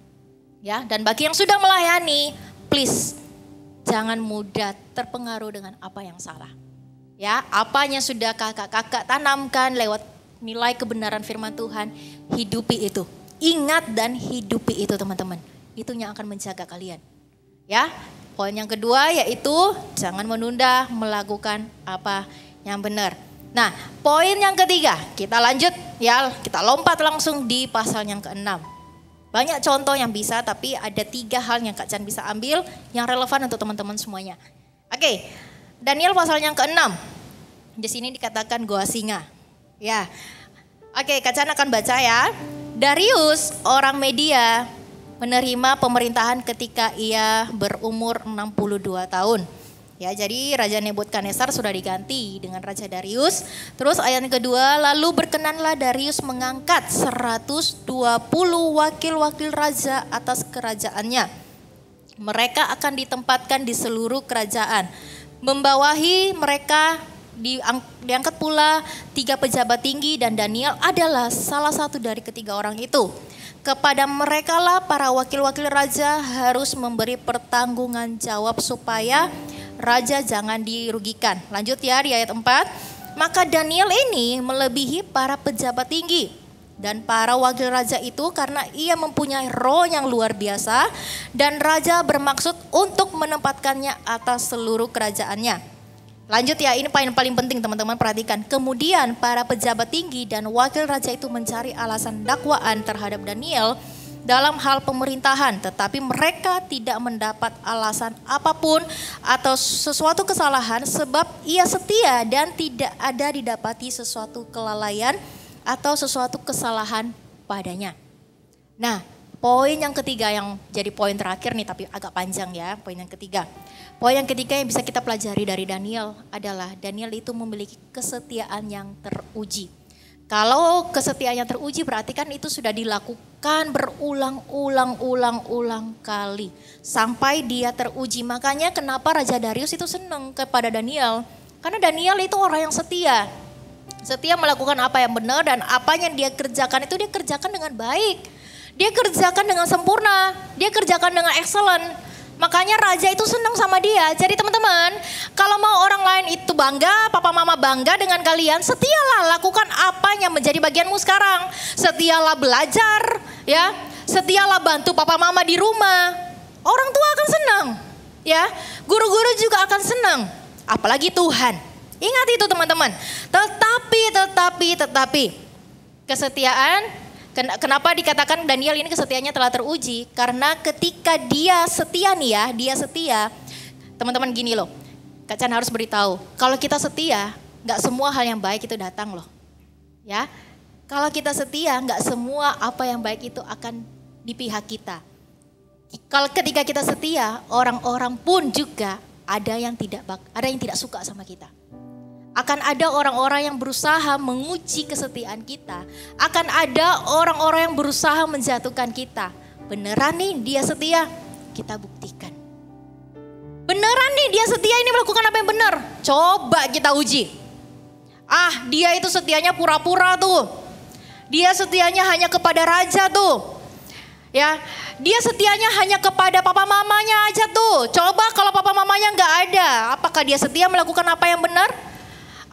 Ya, dan bagi yang sudah melayani, please jangan mudah terpengaruh dengan apa yang salah. Ya, apa yang sudah kakak-kakak tanamkan lewat nilai kebenaran firman Tuhan, hidupi itu. Ingat dan hidupi itu teman-teman. Itu yang akan menjaga kalian. Ya, poin yang kedua yaitu jangan menunda melakukan apa yang benar. Nah, poin yang ketiga, kita lanjut ya, kita lompat langsung di pasal yang ke-6. Banyak contoh yang bisa, tapi ada 3 hal yang Kak Chan bisa ambil yang relevan untuk teman-teman semuanya. Oke, Daniel pasal yang ke-6. Di sini dikatakan goa singa. Ya, oke, Kak Chan akan baca ya. Darius, orang Media, menerima pemerintahan ketika ia berumur 62 tahun. Ya, jadi Raja Nebukadnezar sudah diganti dengan Raja Darius. Terus ayat yang kedua, lalu berkenanlah Darius mengangkat 120 wakil-wakil raja atas kerajaannya. Mereka akan ditempatkan di seluruh kerajaan. Membawahi mereka diangkat pula 3 pejabat tinggi dan Daniel adalah salah satu dari ketiga orang itu. Kepada merekalah para wakil-wakil raja harus memberi pertanggungan jawab supaya raja jangan dirugikan. Lanjut ya di ayat 4. Maka Daniel ini melebihi para pejabat tinggi. Dan para wakil raja itu karena ia mempunyai roh yang luar biasa dan raja bermaksud untuk menempatkannya atas seluruh kerajaannya. Lanjut ya, ini poin paling penting teman-teman perhatikan. Kemudian para pejabat tinggi dan wakil raja itu mencari alasan dakwaan terhadap Daniel dalam hal pemerintahan, tetapi mereka tidak mendapat alasan apapun atau sesuatu kesalahan sebab ia setia dan tidak ada didapati sesuatu kelalaian atau sesuatu kesalahan padanya. Nah, poin yang ketiga yang jadi poin terakhir nih, tapi agak panjang ya, poin yang ketiga. Poin yang ketiga yang bisa kita pelajari dari Daniel adalah Daniel itu memiliki kesetiaan yang teruji. Kalau kesetiaan yang teruji berarti kan itu sudah dilakukan berulang-ulang kali sampai dia teruji. Makanya kenapa Raja Darius itu senang kepada Daniel, karena Daniel itu orang yang setia. Setia melakukan apa yang benar dan apa yang dia kerjakan itu dia kerjakan dengan baik. Dia kerjakan dengan sempurna, dia kerjakan dengan excellent. Makanya raja itu senang sama dia. Jadi teman-teman, kalau mau orang lain itu bangga, papa mama bangga dengan kalian, setialah lakukan apa yang menjadi bagianmu sekarang. Setialah belajar, ya. Setialah bantu papa mama di rumah. Orang tua akan senang, ya. Guru-guru juga akan senang, apalagi Tuhan. Ingat itu teman-teman. Tetapi kesetiaan, kenapa dikatakan Daniel ini kesetiaannya telah teruji? Karena ketika dia setia nih ya, dia setia. Teman-teman gini loh, Kak Chan harus beritahu, kalau kita setia, gak semua hal yang baik itu datang loh. Ya, kalau kita setia, gak semua apa yang baik itu akan di pihak kita. Kalau ketika kita setia, orang-orang pun juga ada yang tidak suka sama kita. Akan ada orang-orang yang berusaha menguji kesetiaan kita. Akan ada orang-orang yang berusaha menjatuhkan kita. Beneran nih dia setia, kita buktikan. Beneran nih dia setia ini melakukan apa yang benar. Coba kita uji. Dia itu setianya pura-pura tuh. Dia setianya hanya kepada raja tuh. Ya, dia setianya hanya kepada papa mamanya aja tuh. Coba kalau papa mamanya nggak ada, apakah dia setia melakukan apa yang benar?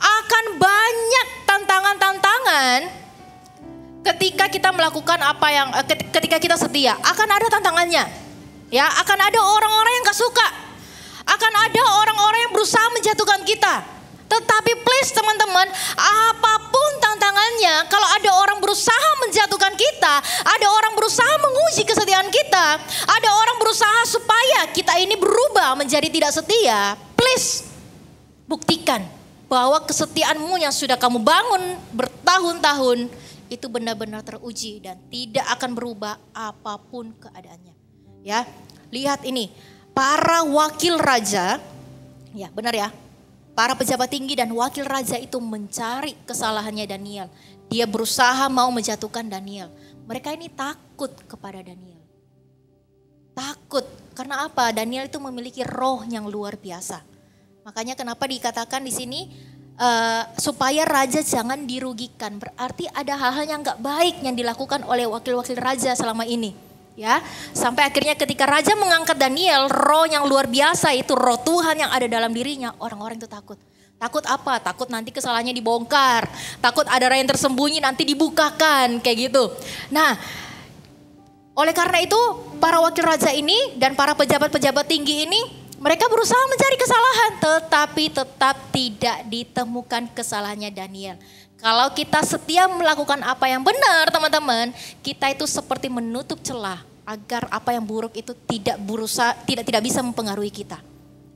Akan banyak tantangan-tantangan ketika kita melakukan apa yang ketika kita setia. Akan ada tantangannya. Ya, akan ada orang-orang yang gak suka. Akan ada orang-orang yang berusaha menjatuhkan kita. Tetapi please teman-teman, apapun tantangannya, kalau ada orang berusaha menjatuhkan kita, ada orang berusaha menguji kesetiaan kita, ada orang berusaha supaya kita ini berubah menjadi tidak setia, please buktikan bahwa kesetiaanmu yang sudah kamu bangun bertahun-tahun itu benar-benar teruji dan tidak akan berubah apapun keadaannya. Ya, lihat ini, para wakil raja, ya benar ya, para pejabat tinggi dan wakil raja itu mencari kesalahannya Daniel. Dia berusaha mau menjatuhkan Daniel. Mereka ini takut kepada Daniel. Takut, karena apa? Daniel itu memiliki roh yang luar biasa. Makanya kenapa dikatakan di sini supaya raja jangan dirugikan. Berarti ada hal-hal yang gak baik yang dilakukan oleh wakil-wakil raja selama ini. Ya, sampai akhirnya ketika raja mengangkat Daniel, roh yang luar biasa itu roh Tuhan yang ada dalam dirinya, orang-orang itu takut. Takut apa? Takut nanti kesalahannya dibongkar. Takut ada yang tersembunyi nanti dibukakan kayak gitu. Nah, oleh karena itu para wakil raja ini dan para pejabat-pejabat tinggi ini mereka berusaha mencari kesalahan, tetapi tetap tidak ditemukan kesalahannya Daniel. Kalau kita setia melakukan apa yang benar teman-teman, kita itu seperti menutup celah agar apa yang buruk itu tidak bisa mempengaruhi kita.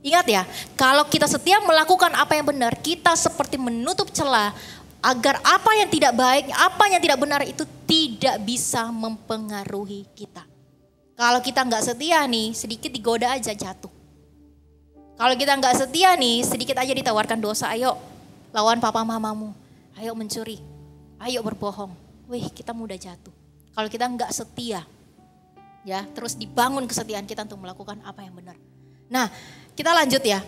Ingat ya, kalau kita setia melakukan apa yang benar, kita seperti menutup celah agar apa yang tidak baik, apa yang tidak benar itu tidak bisa mempengaruhi kita. Kalau kita nggak setia nih, sedikit digoda aja jatuh. Kalau kita nggak setia nih, sedikit aja ditawarkan dosa, ayo lawan papa mamamu, ayo mencuri, ayo berbohong. Wih, kita mudah jatuh. Kalau kita nggak setia, ya terus dibangun kesetiaan kita untuk melakukan apa yang benar. Nah, kita lanjut ya.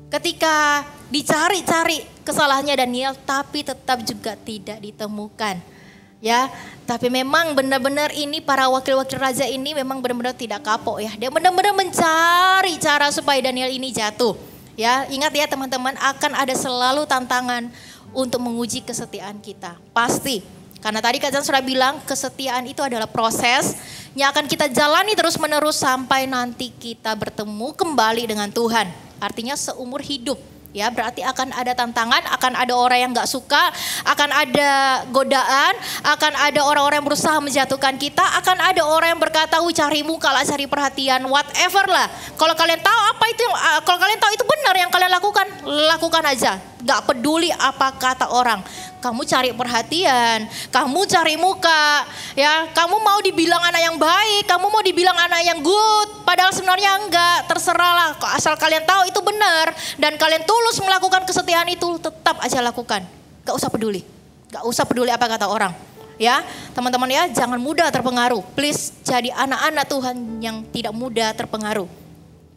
Ketika dicari-cari kesalahannya Daniel, tapi tetap juga tidak ditemukan. Ya, tapi memang benar-benar ini para wakil-wakil raja ini memang benar-benar tidak kapok ya. Dia benar-benar mencari cara supaya Daniel ini jatuh. Ya, ingat ya teman-teman, akan ada selalu tantangan untuk menguji kesetiaan kita. Pasti. Karena tadi Kak Jan sudah bilang kesetiaan itu adalah proses yang akan kita jalani terus menerus sampai nanti kita bertemu kembali dengan Tuhan. Artinya seumur hidup. Ya, berarti akan ada tantangan, akan ada orang yang gak suka, akan ada godaan, akan ada orang-orang yang berusaha menjatuhkan kita, akan ada orang yang berkata, cari muka lah, cari perhatian, whatever lah. Kalau kalian tahu apa itu, kalau kalian tahu itu benar yang kalian lakukan, lakukan aja. Gak peduli apa kata orang. Kamu cari perhatian, kamu cari muka, ya. Kamu mau dibilang anak yang baik, kamu mau dibilang anak yang good, padahal sebenarnya enggak. Terserahlah, asal kalian tahu itu benar dan kalian tulus melakukan kesetiaan itu, tetap aja lakukan. Gak usah peduli, gak usah peduli apa kata orang. Ya, teman-teman ya, jangan mudah terpengaruh. Please jadi anak-anak Tuhan yang tidak mudah terpengaruh.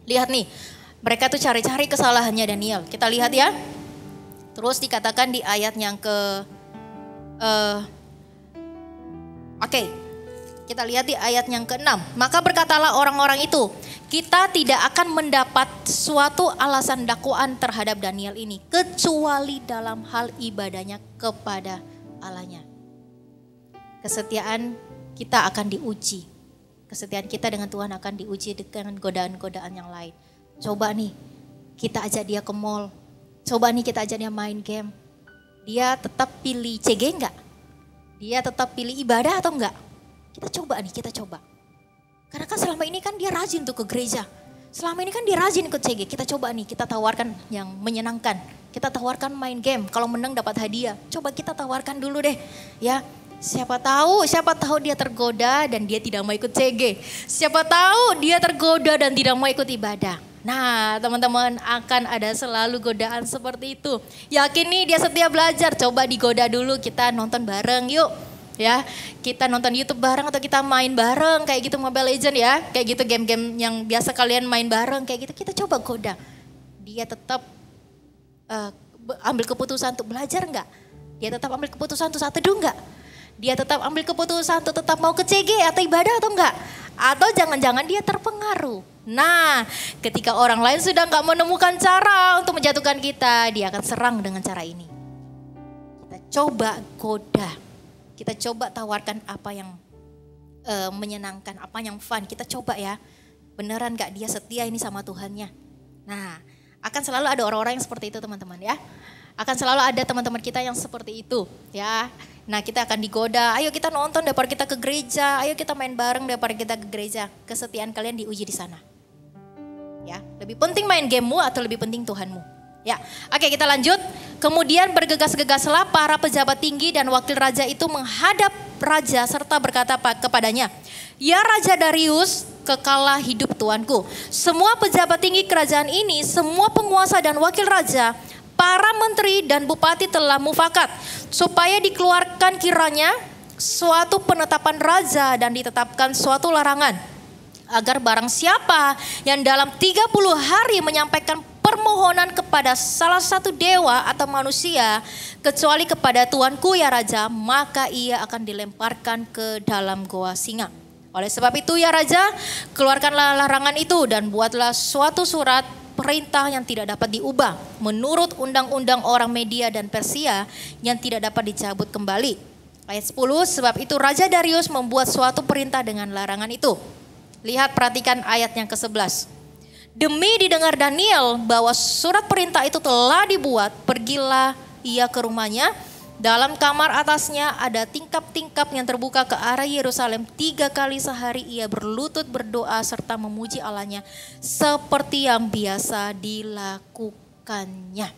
Lihat nih, mereka tuh cari-cari kesalahannya Daniel. Kita lihat ya. Terus dikatakan di ayat yang kita lihat di ayat yang ke-6. Maka berkatalah orang-orang itu, kita tidak akan mendapat suatu alasan dakwaan terhadap Daniel ini, kecuali dalam hal ibadahnya kepada Allahnya. Kesetiaan kita akan diuji. Kesetiaan kita dengan Tuhan akan diuji dengan godaan-godaan yang lain. Coba nih, kita ajak dia ke mall. Coba nih kita ajak dia main game. Dia tetap pilih CG enggak? Dia tetap pilih ibadah atau enggak? Kita coba nih, kita coba. Karena kan selama ini kan dia rajin tuh ke gereja. Selama ini kan dia rajin ke CG. Kita coba nih, kita tawarkan yang menyenangkan. Kita tawarkan main game. Kalau menang dapat hadiah. Coba kita tawarkan dulu deh. Ya, siapa tahu dia tergoda dan dia tidak mau ikut CG. Siapa tahu dia tergoda dan tidak mau ikut ibadah. Nah, teman-teman, akan ada selalu godaan seperti itu. Yakin nih dia setia belajar, coba digoda dulu, kita nonton bareng yuk. Ya, kita nonton YouTube bareng atau kita main bareng kayak gitu Mobile Legends ya. Kayak gitu game-game yang biasa kalian main bareng kayak gitu, kita coba goda. Dia tetap ambil keputusan untuk belajar enggak? Dia tetap ambil keputusan untuk saat teduh enggak? Dia tetap ambil keputusan untuk tetap mau ke CG atau ibadah atau enggak? Atau jangan-jangan dia terpengaruh. Nah, ketika orang lain sudah gak menemukan cara untuk menjatuhkan kita, dia akan serang dengan cara ini. Kita coba goda, kita coba tawarkan apa yang menyenangkan, apa yang fun, kita coba ya. Beneran gak dia setia ini sama Tuhannya? Nah, akan selalu ada orang-orang yang seperti itu teman-teman ya. Akan selalu ada teman-teman kita yang seperti itu ya. Nah, kita akan digoda, ayo kita nonton daripada kita ke gereja, ayo kita main bareng daripada kita ke gereja. Kesetiaan kalian diuji di sana. Ya, lebih penting main gamemu atau lebih penting Tuhanmu? Ya, oke kita lanjut. Kemudian bergegas-gegaslah para pejabat tinggi dan wakil raja itu menghadap raja serta berkata kepadanya, ya Raja Darius, kekalah hidup tuanku. Semua pejabat tinggi kerajaan ini, semua penguasa dan wakil raja, para menteri dan bupati telah mufakat supaya dikeluarkan kiranya suatu penetapan raja dan ditetapkan suatu larangan agar barang siapa yang dalam 30 hari menyampaikan permohonan kepada salah satu dewa atau manusia kecuali kepada tuanku ya raja, maka ia akan dilemparkan ke dalam goa singa. Oleh sebab itu ya raja, keluarkanlah larangan itu dan buatlah suatu surat perintah yang tidak dapat diubah menurut undang-undang orang Media dan Persia yang tidak dapat dicabut kembali. Ayat 10, sebab itu Raja Darius membuat suatu perintah dengan larangan itu. Lihat, perhatikan ayat yang ke-11. Demi didengar Daniel bahwa surat perintah itu telah dibuat, pergilah ia ke rumahnya. Dalam kamar atasnya ada tingkap-tingkap yang terbuka ke arah Yerusalem. 3 kali sehari ia berlutut berdoa serta memuji Allahnya seperti yang biasa dilakukannya.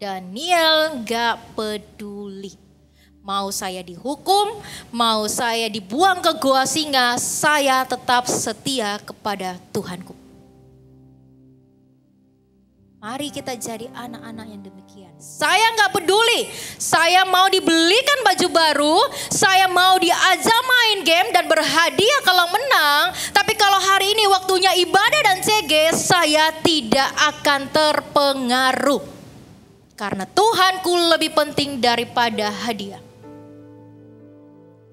Daniel gak peduli. Mau saya dihukum, mau saya dibuang ke goa singa, saya tetap setia kepada Tuhanku. Mari kita jadi anak-anak yang demikian. Saya gak peduli, saya mau dibelikan baju baru, saya mau diajak main game dan berhadiah kalau menang. Tapi kalau hari ini waktunya ibadah dan CG, saya tidak akan terpengaruh. Karena Tuhanku lebih penting daripada hadiah.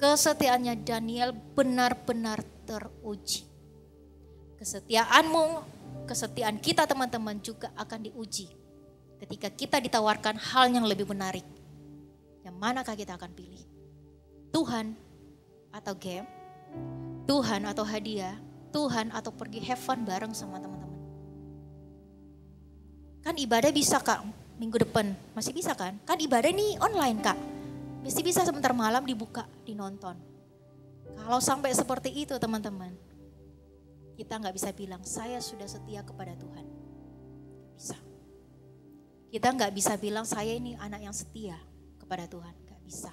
Kesetiaannya Daniel benar-benar teruji. Kesetiaanmu, kesetiaan kita teman-teman juga akan diuji. Ketika kita ditawarkan hal yang lebih menarik, yang manakah kita akan pilih? Tuhan atau game, Tuhan atau hadiah, Tuhan atau pergi have fun bareng sama teman-teman. Kan ibadah bisa Kak, minggu depan masih bisa kan? Kan ibadah ini online Kak, masih bisa sebentar malam dibuka, dinonton. Kalau sampai seperti itu teman-teman, kita nggak bisa bilang saya sudah setia kepada Tuhan. Gak bisa. Kita nggak bisa bilang saya ini anak yang setia kepada Tuhan, nggak bisa.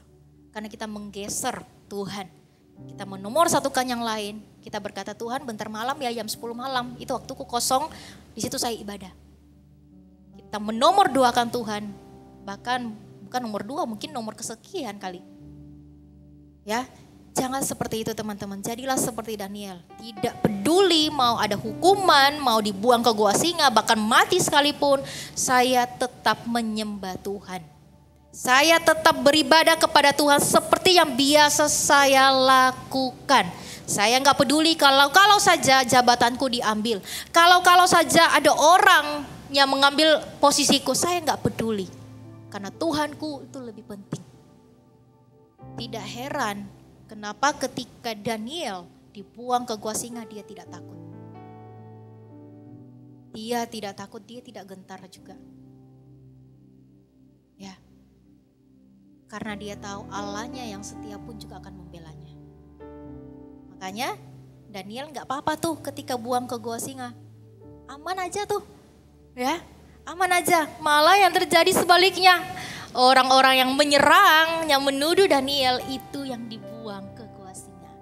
Karena kita menggeser Tuhan. Kita menomor satukan yang lain. Kita berkata Tuhan bentar malam ya jam 10 malam. Itu waktuku kosong, di situ saya ibadah. Kita menomor duakan Tuhan. Bahkan bukan nomor 2, mungkin nomor kesekian kali. Ya, jangan seperti itu teman-teman. Jadilah seperti Daniel. Tidak peduli mau ada hukuman, mau dibuang ke gua singa, bahkan mati sekalipun. Saya tetap menyembah Tuhan. Saya tetap beribadah kepada Tuhan seperti yang biasa saya lakukan. Saya nggak peduli kalau saja jabatanku diambil. Kalau saja ada orang yang mengambil posisiku, saya nggak peduli. Karena Tuhanku itu lebih penting. Tidak heran kenapa ketika Daniel dibuang ke gua singa dia tidak takut. Dia tidak takut, dia tidak gentar juga. Ya. Karena dia tahu Allahnya yang setia pun juga akan membelanya. Makanya Daniel gak apa-apa tuh ketika buang ke gua singa. Aman aja tuh. Ya, aman aja. Malah yang terjadi sebaliknya. Orang-orang yang menyerang, yang menuduh Daniel itu yang dibuang ke gua singa.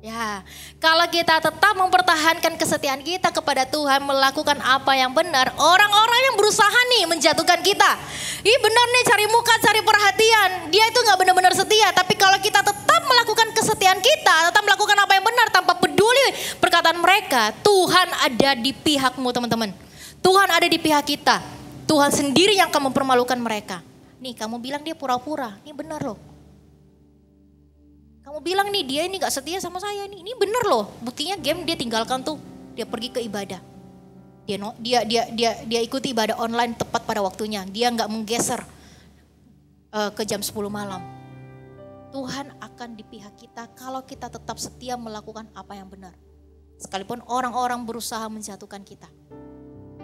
Ya, kalau kita tetap mempertahankan kesetiaan kita kepada Tuhan, melakukan apa yang benar, orang-orang yang berusaha nih menjatuhkan kita. Ih benar nih cari muka, cari perhatian. Dia itu gak benar-benar setia. Tapi kalau kita tetap melakukan kesetiaan kita, tetap melakukan apa yang benar tanpa peduli perkataan mereka, Tuhan ada di pihakmu teman-teman. Tuhan ada di pihak kita. Tuhan sendiri yang akan mempermalukan mereka. Nih kamu bilang dia pura-pura, ini benar loh. Kamu bilang nih dia ini gak setia sama saya nih, ini benar loh. Buktinya game dia tinggalkan tuh, dia pergi ke ibadah. Dia ikuti ibadah online tepat pada waktunya. Dia nggak menggeser ke jam 10 malam. Tuhan akan di pihak kita kalau kita tetap setia melakukan apa yang benar. Sekalipun orang-orang berusaha menjatuhkan kita.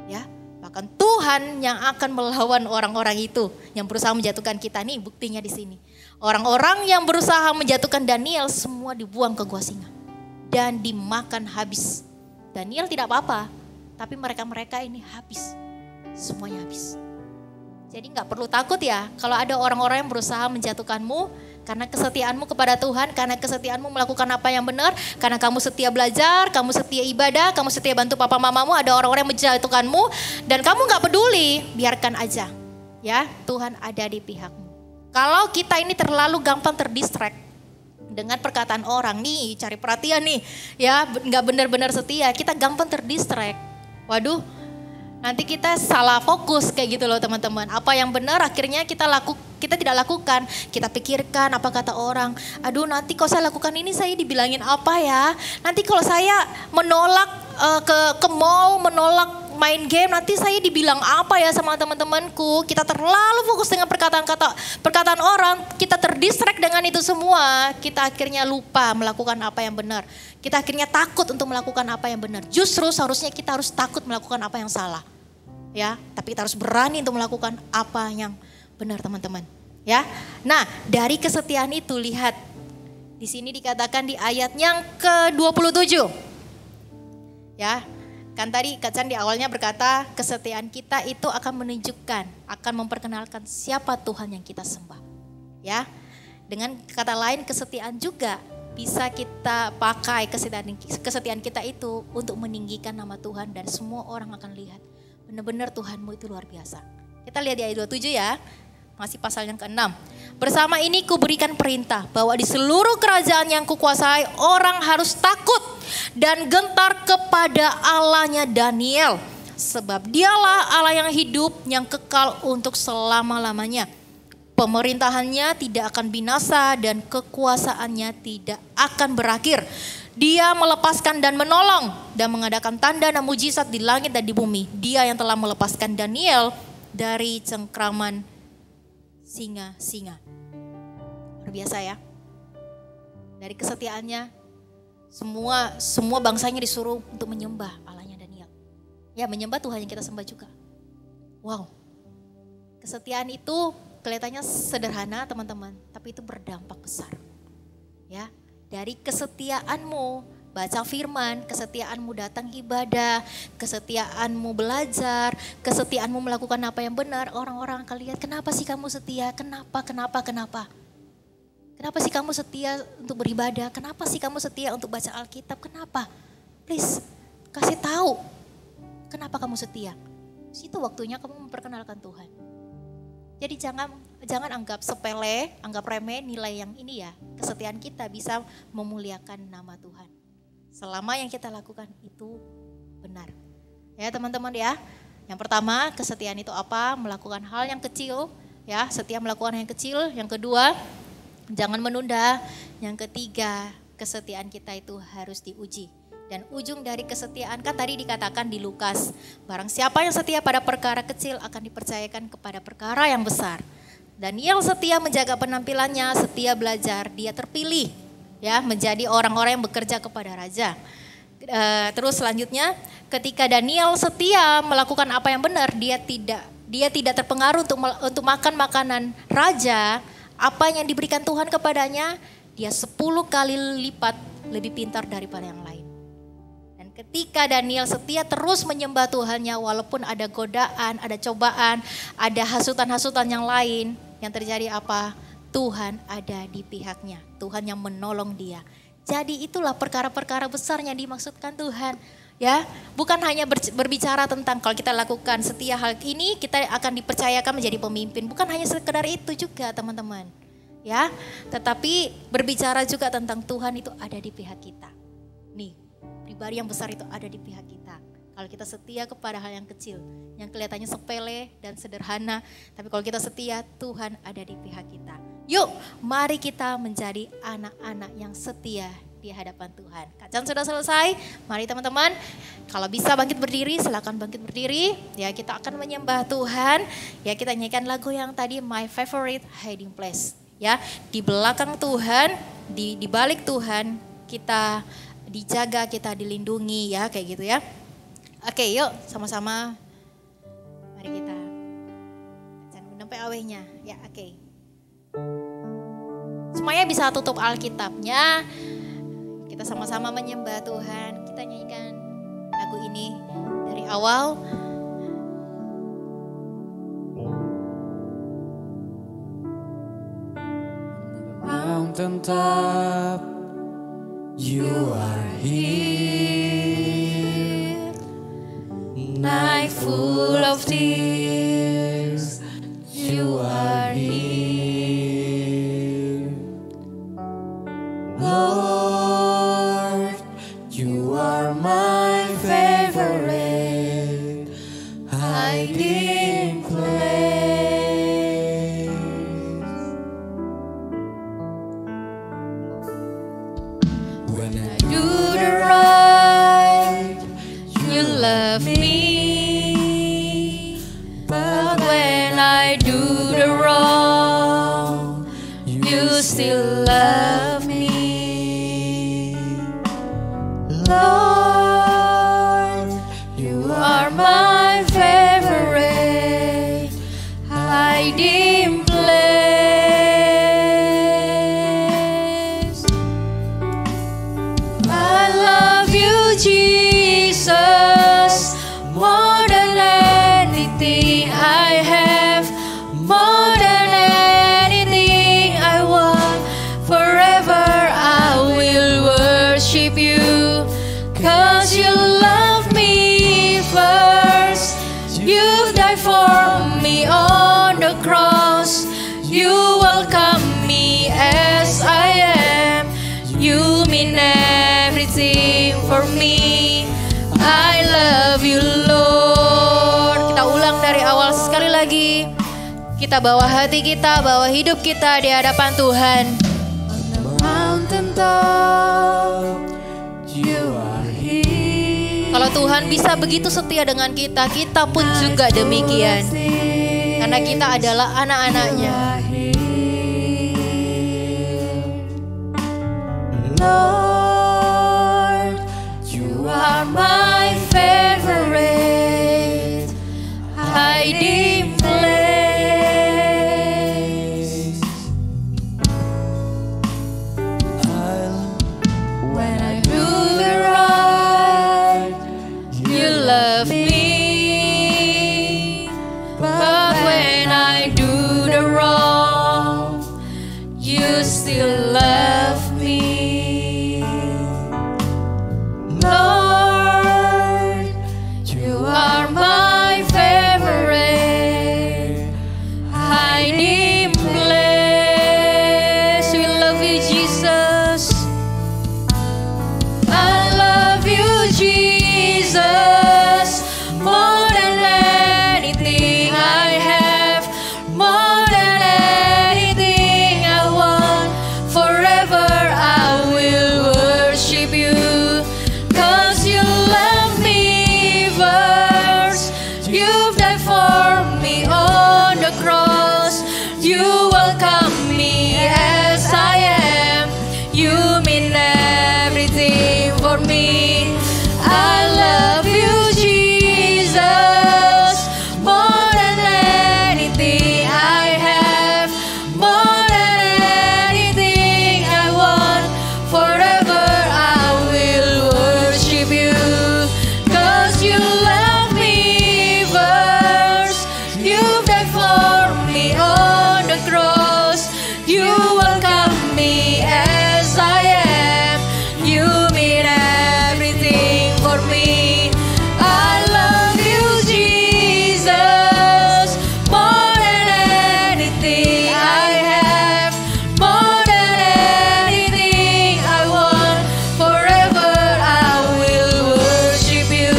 Ya, bahkan Tuhan yang akan melawan orang-orang itu yang berusaha menjatuhkan kita. Nih buktinya di sini. Orang-orang yang berusaha menjatuhkan Daniel semua dibuang ke gua singa dan dimakan habis. Daniel tidak apa-apa. Tapi mereka-mereka ini habis, semuanya habis. Jadi gak perlu takut ya kalau ada orang-orang yang berusaha menjatuhkanmu karena kesetiaanmu kepada Tuhan, karena kesetiaanmu melakukan apa yang benar, karena kamu setia belajar, kamu setia ibadah, kamu setia bantu papa mamamu, ada orang-orang yang menjatuhkanmu dan kamu gak peduli, biarkan aja. Ya, Tuhan ada di pihakmu. Kalau kita ini terlalu gampang terdistract dengan perkataan orang nih, cari perhatian nih, ya gak benar-benar setia, kita gampang terdistract. Waduh, nanti kita salah fokus kayak gitu loh teman-teman. Apa yang benar akhirnya kita tidak lakukan. Kita pikirkan apa kata orang. Aduh nanti kalau saya lakukan ini saya dibilangin apa ya. Nanti kalau saya menolak ke mall, menolak main game, nanti saya dibilang apa ya sama teman-temanku. Kita terlalu fokus dengan perkataan orang. Kita terdistract dengan itu semua. Kita akhirnya lupa melakukan apa yang benar. Kita akhirnya takut untuk melakukan apa yang benar. Justru seharusnya kita harus takut melakukan apa yang salah. Ya, tapi kita harus berani untuk melakukan apa yang benar teman-teman. Ya, nah dari kesetiaan itu lihat di sini dikatakan di ayat yang ke-27. Ya, kan tadi Kak Chan di awalnya berkata kesetiaan kita itu akan menunjukkan, akan memperkenalkan siapa Tuhan yang kita sembah. Ya, dengan kata lain kesetiaan juga bisa kita pakai kesetiaan kita itu untuk meninggikan nama Tuhan dan semua orang akan lihat. Benar-benar Tuhanmu itu luar biasa. Kita lihat di ayat 27 ya. Masih pasal yang ke-6. Bersama ini kuberikan perintah bahwa di seluruh kerajaan yang kukuasai orang harus takut dan gentar kepada Allahnya Daniel. Sebab dialah Allah yang hidup, yang kekal untuk selama-lamanya. Pemerintahannya tidak akan binasa dan kekuasaannya tidak akan berakhir. Dia melepaskan dan menolong dan mengadakan tanda dan mujizat di langit dan di bumi. Dia yang telah melepaskan Daniel dari cengkraman singa-singa. Luar biasa ya. Dari kesetiaannya, semua bangsanya disuruh untuk menyembah Allahnya Daniel. Ya, menyembah Tuhan yang kita sembah juga. Wow, kesetiaan itu kelihatannya sederhana teman-teman, tapi itu berdampak besar. Ya, dari kesetiaanmu baca firman, kesetiaanmu datang ibadah, kesetiaanmu belajar, kesetiaanmu melakukan apa yang benar, orang-orang akan lihat, kenapa sih kamu setia? Kenapa? Kenapa sih kamu setia untuk beribadah? Kenapa sih kamu setia untuk baca Alkitab? Kenapa? Please, kasih tahu. Kenapa kamu setia? Itu waktunya kamu memperkenalkan Tuhan. Jadi jangan anggap sepele, anggap remeh nilai yang ini ya. Kesetiaan kita bisa memuliakan nama Tuhan. Selama yang kita lakukan itu benar. Ya teman-teman ya. Yang pertama, kesetiaan itu apa? Melakukan hal yang kecil. Ya, setia melakukan yang kecil. Yang kedua, jangan menunda. Yang ketiga, kesetiaan kita itu harus diuji. Dan ujung dari kesetiaan kan tadi dikatakan di Lukas, barang siapa yang setia pada perkara kecil akan dipercayakan kepada perkara yang besar. Daniel setia menjaga penampilannya, setia belajar, dia terpilih ya menjadi orang-orang yang bekerja kepada raja. Terus selanjutnya, ketika Daniel setia melakukan apa yang benar, dia tidak terpengaruh untuk makan makanan raja. Apa yang diberikan Tuhan kepadanya, dia 10 kali lipat lebih pintar daripada yang lain. Ketika Daniel setia terus menyembah Tuhannya walaupun ada godaan, ada cobaan, ada hasutan-hasutan yang lain, yang terjadi apa? Tuhan ada di pihaknya, Tuhan yang menolong dia. Jadi itulah perkara-perkara besar yang dimaksudkan Tuhan. Ya, bukan hanya berbicara tentang kalau kita lakukan setia hal ini kita akan dipercayakan menjadi pemimpin. Bukan hanya sekedar itu juga teman-teman. Ya, tetapi berbicara juga tentang Tuhan itu ada di pihak kita. Nih. Pribadi yang besar itu ada di pihak kita. Kalau kita setia kepada hal yang kecil, yang kelihatannya sepele dan sederhana, tapi kalau kita setia, Tuhan ada di pihak kita. Yuk, mari kita menjadi anak-anak yang setia di hadapan Tuhan. Kajian sudah selesai, mari teman-teman, kalau bisa bangkit berdiri, silakan bangkit berdiri. Ya, kita akan menyembah Tuhan. Ya, kita nyanyikan lagu yang tadi, My Favorite Hiding Place. Ya, di belakang Tuhan, di balik Tuhan, kita dijaga, kita dilindungi ya, kayak gitu ya. Oke, yuk sama-sama mari kita jangan sampai awehnya ya. Oke. Semuanya bisa tutup Alkitabnya. Kita sama-sama menyembah Tuhan. Kita nyanyikan lagu ini dari awal. Mountain top, you are here. Night full of tears, you are here. Lord, you are my favorite hiding place. When I Do the right, you love me. But when I do the wrong, you still love me. Lord, you are my favorite hiding place. I love you, Jesus, more than anything I have, more than anything I want. Forever I will worship you, 'cause you love me first. You died for me on the cross. You welcome me as I am. You mean everything for me. I love you, Lord. Kita ulang dari awal sekali lagi. Kita bawa hati kita, bawa hidup kita di hadapan Tuhan. mountain top, you are here. Kalau Tuhan bisa begitu setia dengan kita, kita pun juga demikian. Karena kita adalah anak-anaknya. Lord, you are my favorite hiding place. When I do the right, you love me, but when I do the wrong, you still love me. Lord, you are my favorite hiding place. We love you, Jesus. I love you, Jesus, more than anything I have, more than anything I want. Forever I will worship you, 'cause you love me first. You've died for me on the cross. You welcome me as I am. You mean everything for me. I love you, Jesus, more than anything I have, more than anything I want. Forever I will worship you, 'cause you love me first. You died for me on the cross. You welcome me as I am. You mean everything for me. I love you, Jesus, more than anything I have, more than anything I want. Forever I will worship you,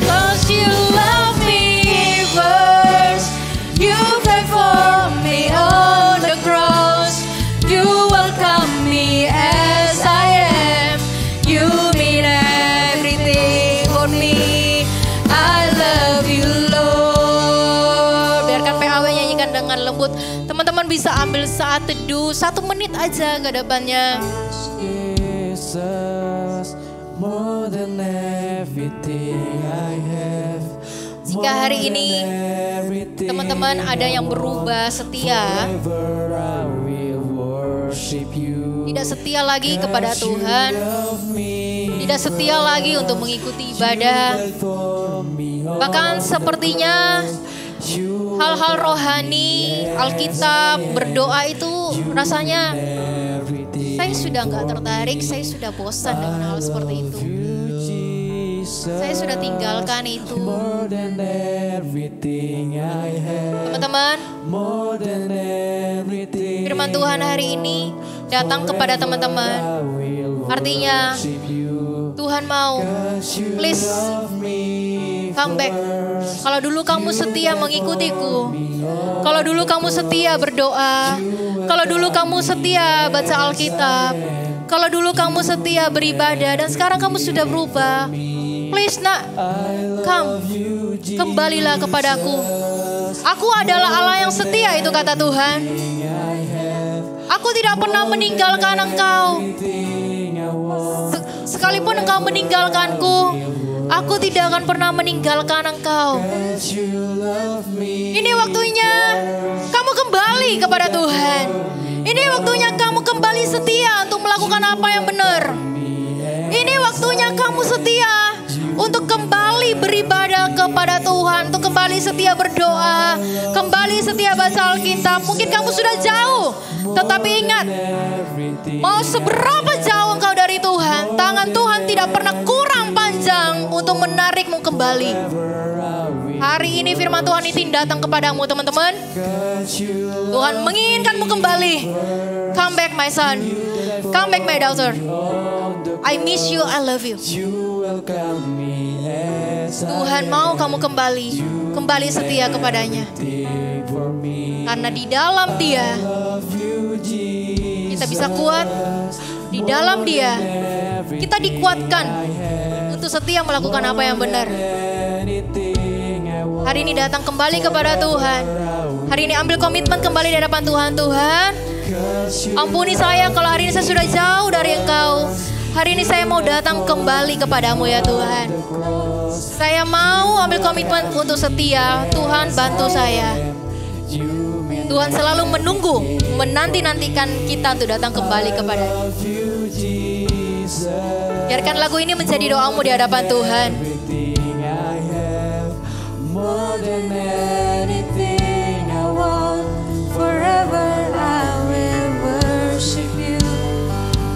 'cause you love me first. You died for me on the cross. You welcome me as I am. You mean everything for me. I love you, Lord. Biarkan PAW nyanyikan dengan lembut. Teman-teman bisa ambil saat teduh 1 menit aja ke depannya. Jesus, more than everything I have. Jika hari ini teman-teman ada yang berubah setia, Forever I will worship you. tidak setia lagi kepada Tuhan, tidak setia lagi untuk mengikuti ibadah, bahkan sepertinya hal-hal rohani, Alkitab, berdoa itu rasanya saya sudah nggak tertarik, saya sudah bosan dengan hal seperti itu. Saya sudah tinggalkan itu. Teman-teman, firman Tuhan hari ini datang kepada teman-teman. Artinya Tuhan mau, please come back. Kalau dulu kamu setia mengikutiku, kalau dulu kamu setia berdoa, kalau dulu kamu setia baca Alkitab, kalau dulu kamu setia beribadah, dan sekarang kamu sudah berubah, please nak, come, kembalilah kepadaku. Aku adalah Allah yang setia, itu kata Tuhan. Aku tidak pernah meninggalkan engkau. Sekalipun engkau meninggalkanku, aku tidak akan pernah meninggalkan engkau. Ini waktunya kamu kembali kepada Tuhan. Ini waktunya kamu kembali setia untuk melakukan apa yang benar. Ini waktunya kamu setia untuk kembali beribadah kepada Tuhan, untuk kembali setia berdoa, kembali setia baca Alkitab. Mungkin kamu sudah jauh, tetapi ingat, mau seberapa jauh engkau dari Tuhan, tangan Tuhan tidak pernah kurang panjang untuk menarikmu kembali. Hari ini firman Tuhan ini datang kepadamu, teman-teman. Tuhan menginginkanmu kembali. Come back my son, come back my daughter. I miss you, I love you. Tuhan mau kamu kembali setia kepadanya. Karena di dalam Dia kita bisa kuat, di dalam Dia kita dikuatkan untuk setia melakukan apa yang benar. Hari ini datang kembali kepada Tuhan. Hari ini ambil komitmen kembali di hadapan Tuhan. Tuhan, Ampuni saya kalau hari ini saya sudah jauh dari Engkau. Hari ini saya mau datang kembali kepadamu ya Tuhan. Saya mau ambil komitmen untuk setia. Tuhan bantu saya. Tuhan selalu menunggu, menanti-nantikan kita untuk datang kembali kepada-Nya. Biarkan lagu ini menjadi doamu di hadapan Tuhan. More than anything I want, forever I will worship you.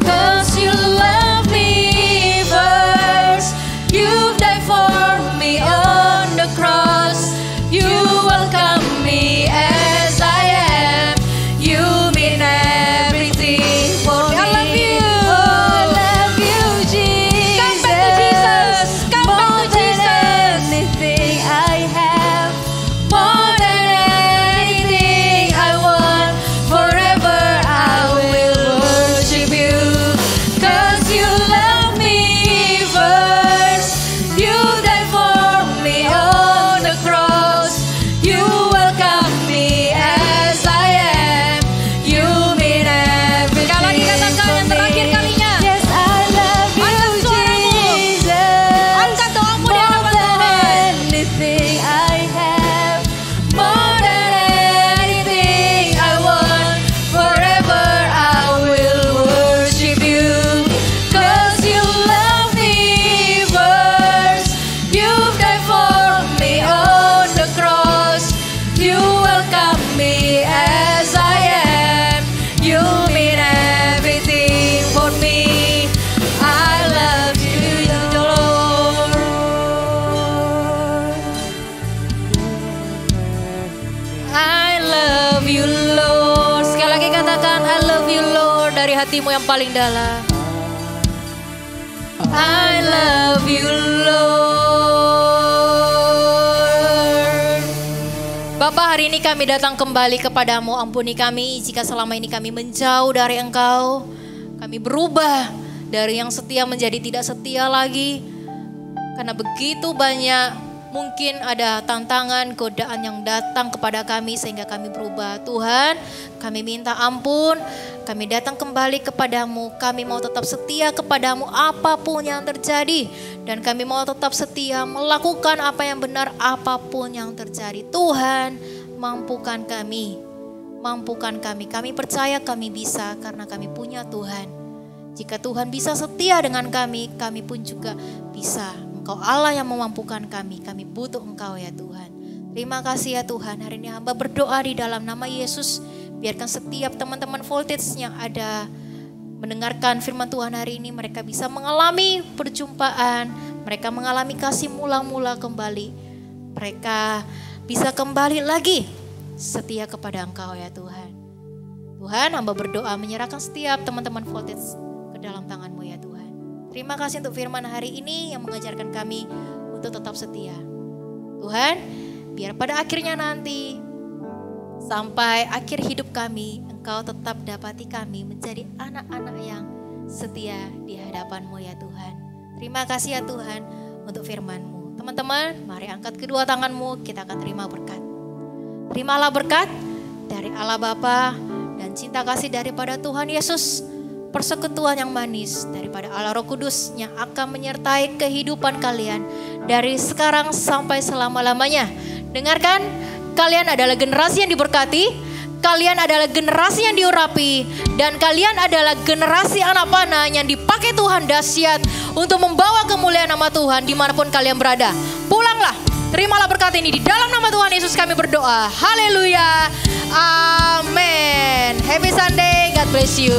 'Cause you love me first, you died for me on the cross, you welcome me as I am, you mean everything for me. I love you, oh, I love you, Jesus. Come back to Jesus, come back to Jesus. Anything I have, more than anything I want, forever I will worship you. 'Cause you love me first, you died for me on the cross, you welcome me as I am, you mean everything. Sekali lagi katakan yang terakhir kalinya. Yes, I love you, angkat suaramu, Jesus. Angkat doamu di hadapan Tuhan. Anything I have, more than anything I want, forever I will worship you. 'Cause you love me first, you died for me on the cross, you welcome me as I am, you mean everything for me. I love you, Lord. I love you, Lord. Sekali lagi katakan I love you, Lord, dari hatimu yang paling dalam. I love you, Lord. Bapa, hari ini kami datang kembali kepadamu. Ampuni kami jika selama ini kami menjauh dari Engkau. Kami berubah dari yang setia menjadi tidak setia lagi. Karena begitu banyak mungkin ada tantangan, godaan yang datang kepada kami sehingga kami berubah. Tuhan, kami minta ampun. Kami datang kembali kepadamu. Kami mau tetap setia kepadamu apapun yang terjadi. Dan kami mau tetap setia melakukan apa yang benar apapun yang terjadi. Tuhan, mampukan kami. Mampukan kami. Kami percaya kami bisa karena kami punya Tuhan. Jika Tuhan bisa setia dengan kami, kami pun juga bisa. Engkau Allah yang memampukan kami butuh Engkau ya Tuhan. Terima kasih ya Tuhan, hari ini hamba berdoa di dalam nama Yesus. Biarkan setiap teman-teman Voltage yang ada mendengarkan firman Tuhan hari ini, mereka bisa mengalami perjumpaan, mereka mengalami kasih mula-mula kembali. Mereka bisa kembali lagi setia kepada Engkau ya Tuhan. Tuhan, hamba berdoa menyerahkan setiap teman-teman Voltage ke dalam tangan-Mu ya Tuhan. Terima kasih untuk firman hari ini yang mengajarkan kami untuk tetap setia. Tuhan, biar pada akhirnya nanti, sampai akhir hidup kami, Engkau tetap dapati kami menjadi anak-anak yang setia di hadapan-Mu ya Tuhan. Terima kasih ya Tuhan untuk firman-Mu. Teman-teman, mari angkat kedua tangan-Mu, kita akan terima berkat. Terimalah berkat dari Allah Bapa dan cinta kasih daripada Tuhan Yesus. Persekutuan yang manis daripada Allah Roh Kudus yang akan menyertai kehidupan kalian dari sekarang sampai selama-lamanya. Dengarkan, kalian adalah generasi yang diberkati, kalian adalah generasi yang diurapi, dan kalian adalah generasi anak panah yang dipakai Tuhan dahsyat untuk membawa kemuliaan nama Tuhan dimanapun kalian berada. Pulanglah, terimalah berkat ini di dalam nama Tuhan Yesus kami berdoa. Haleluya, amin. Happy Sunday, God bless you.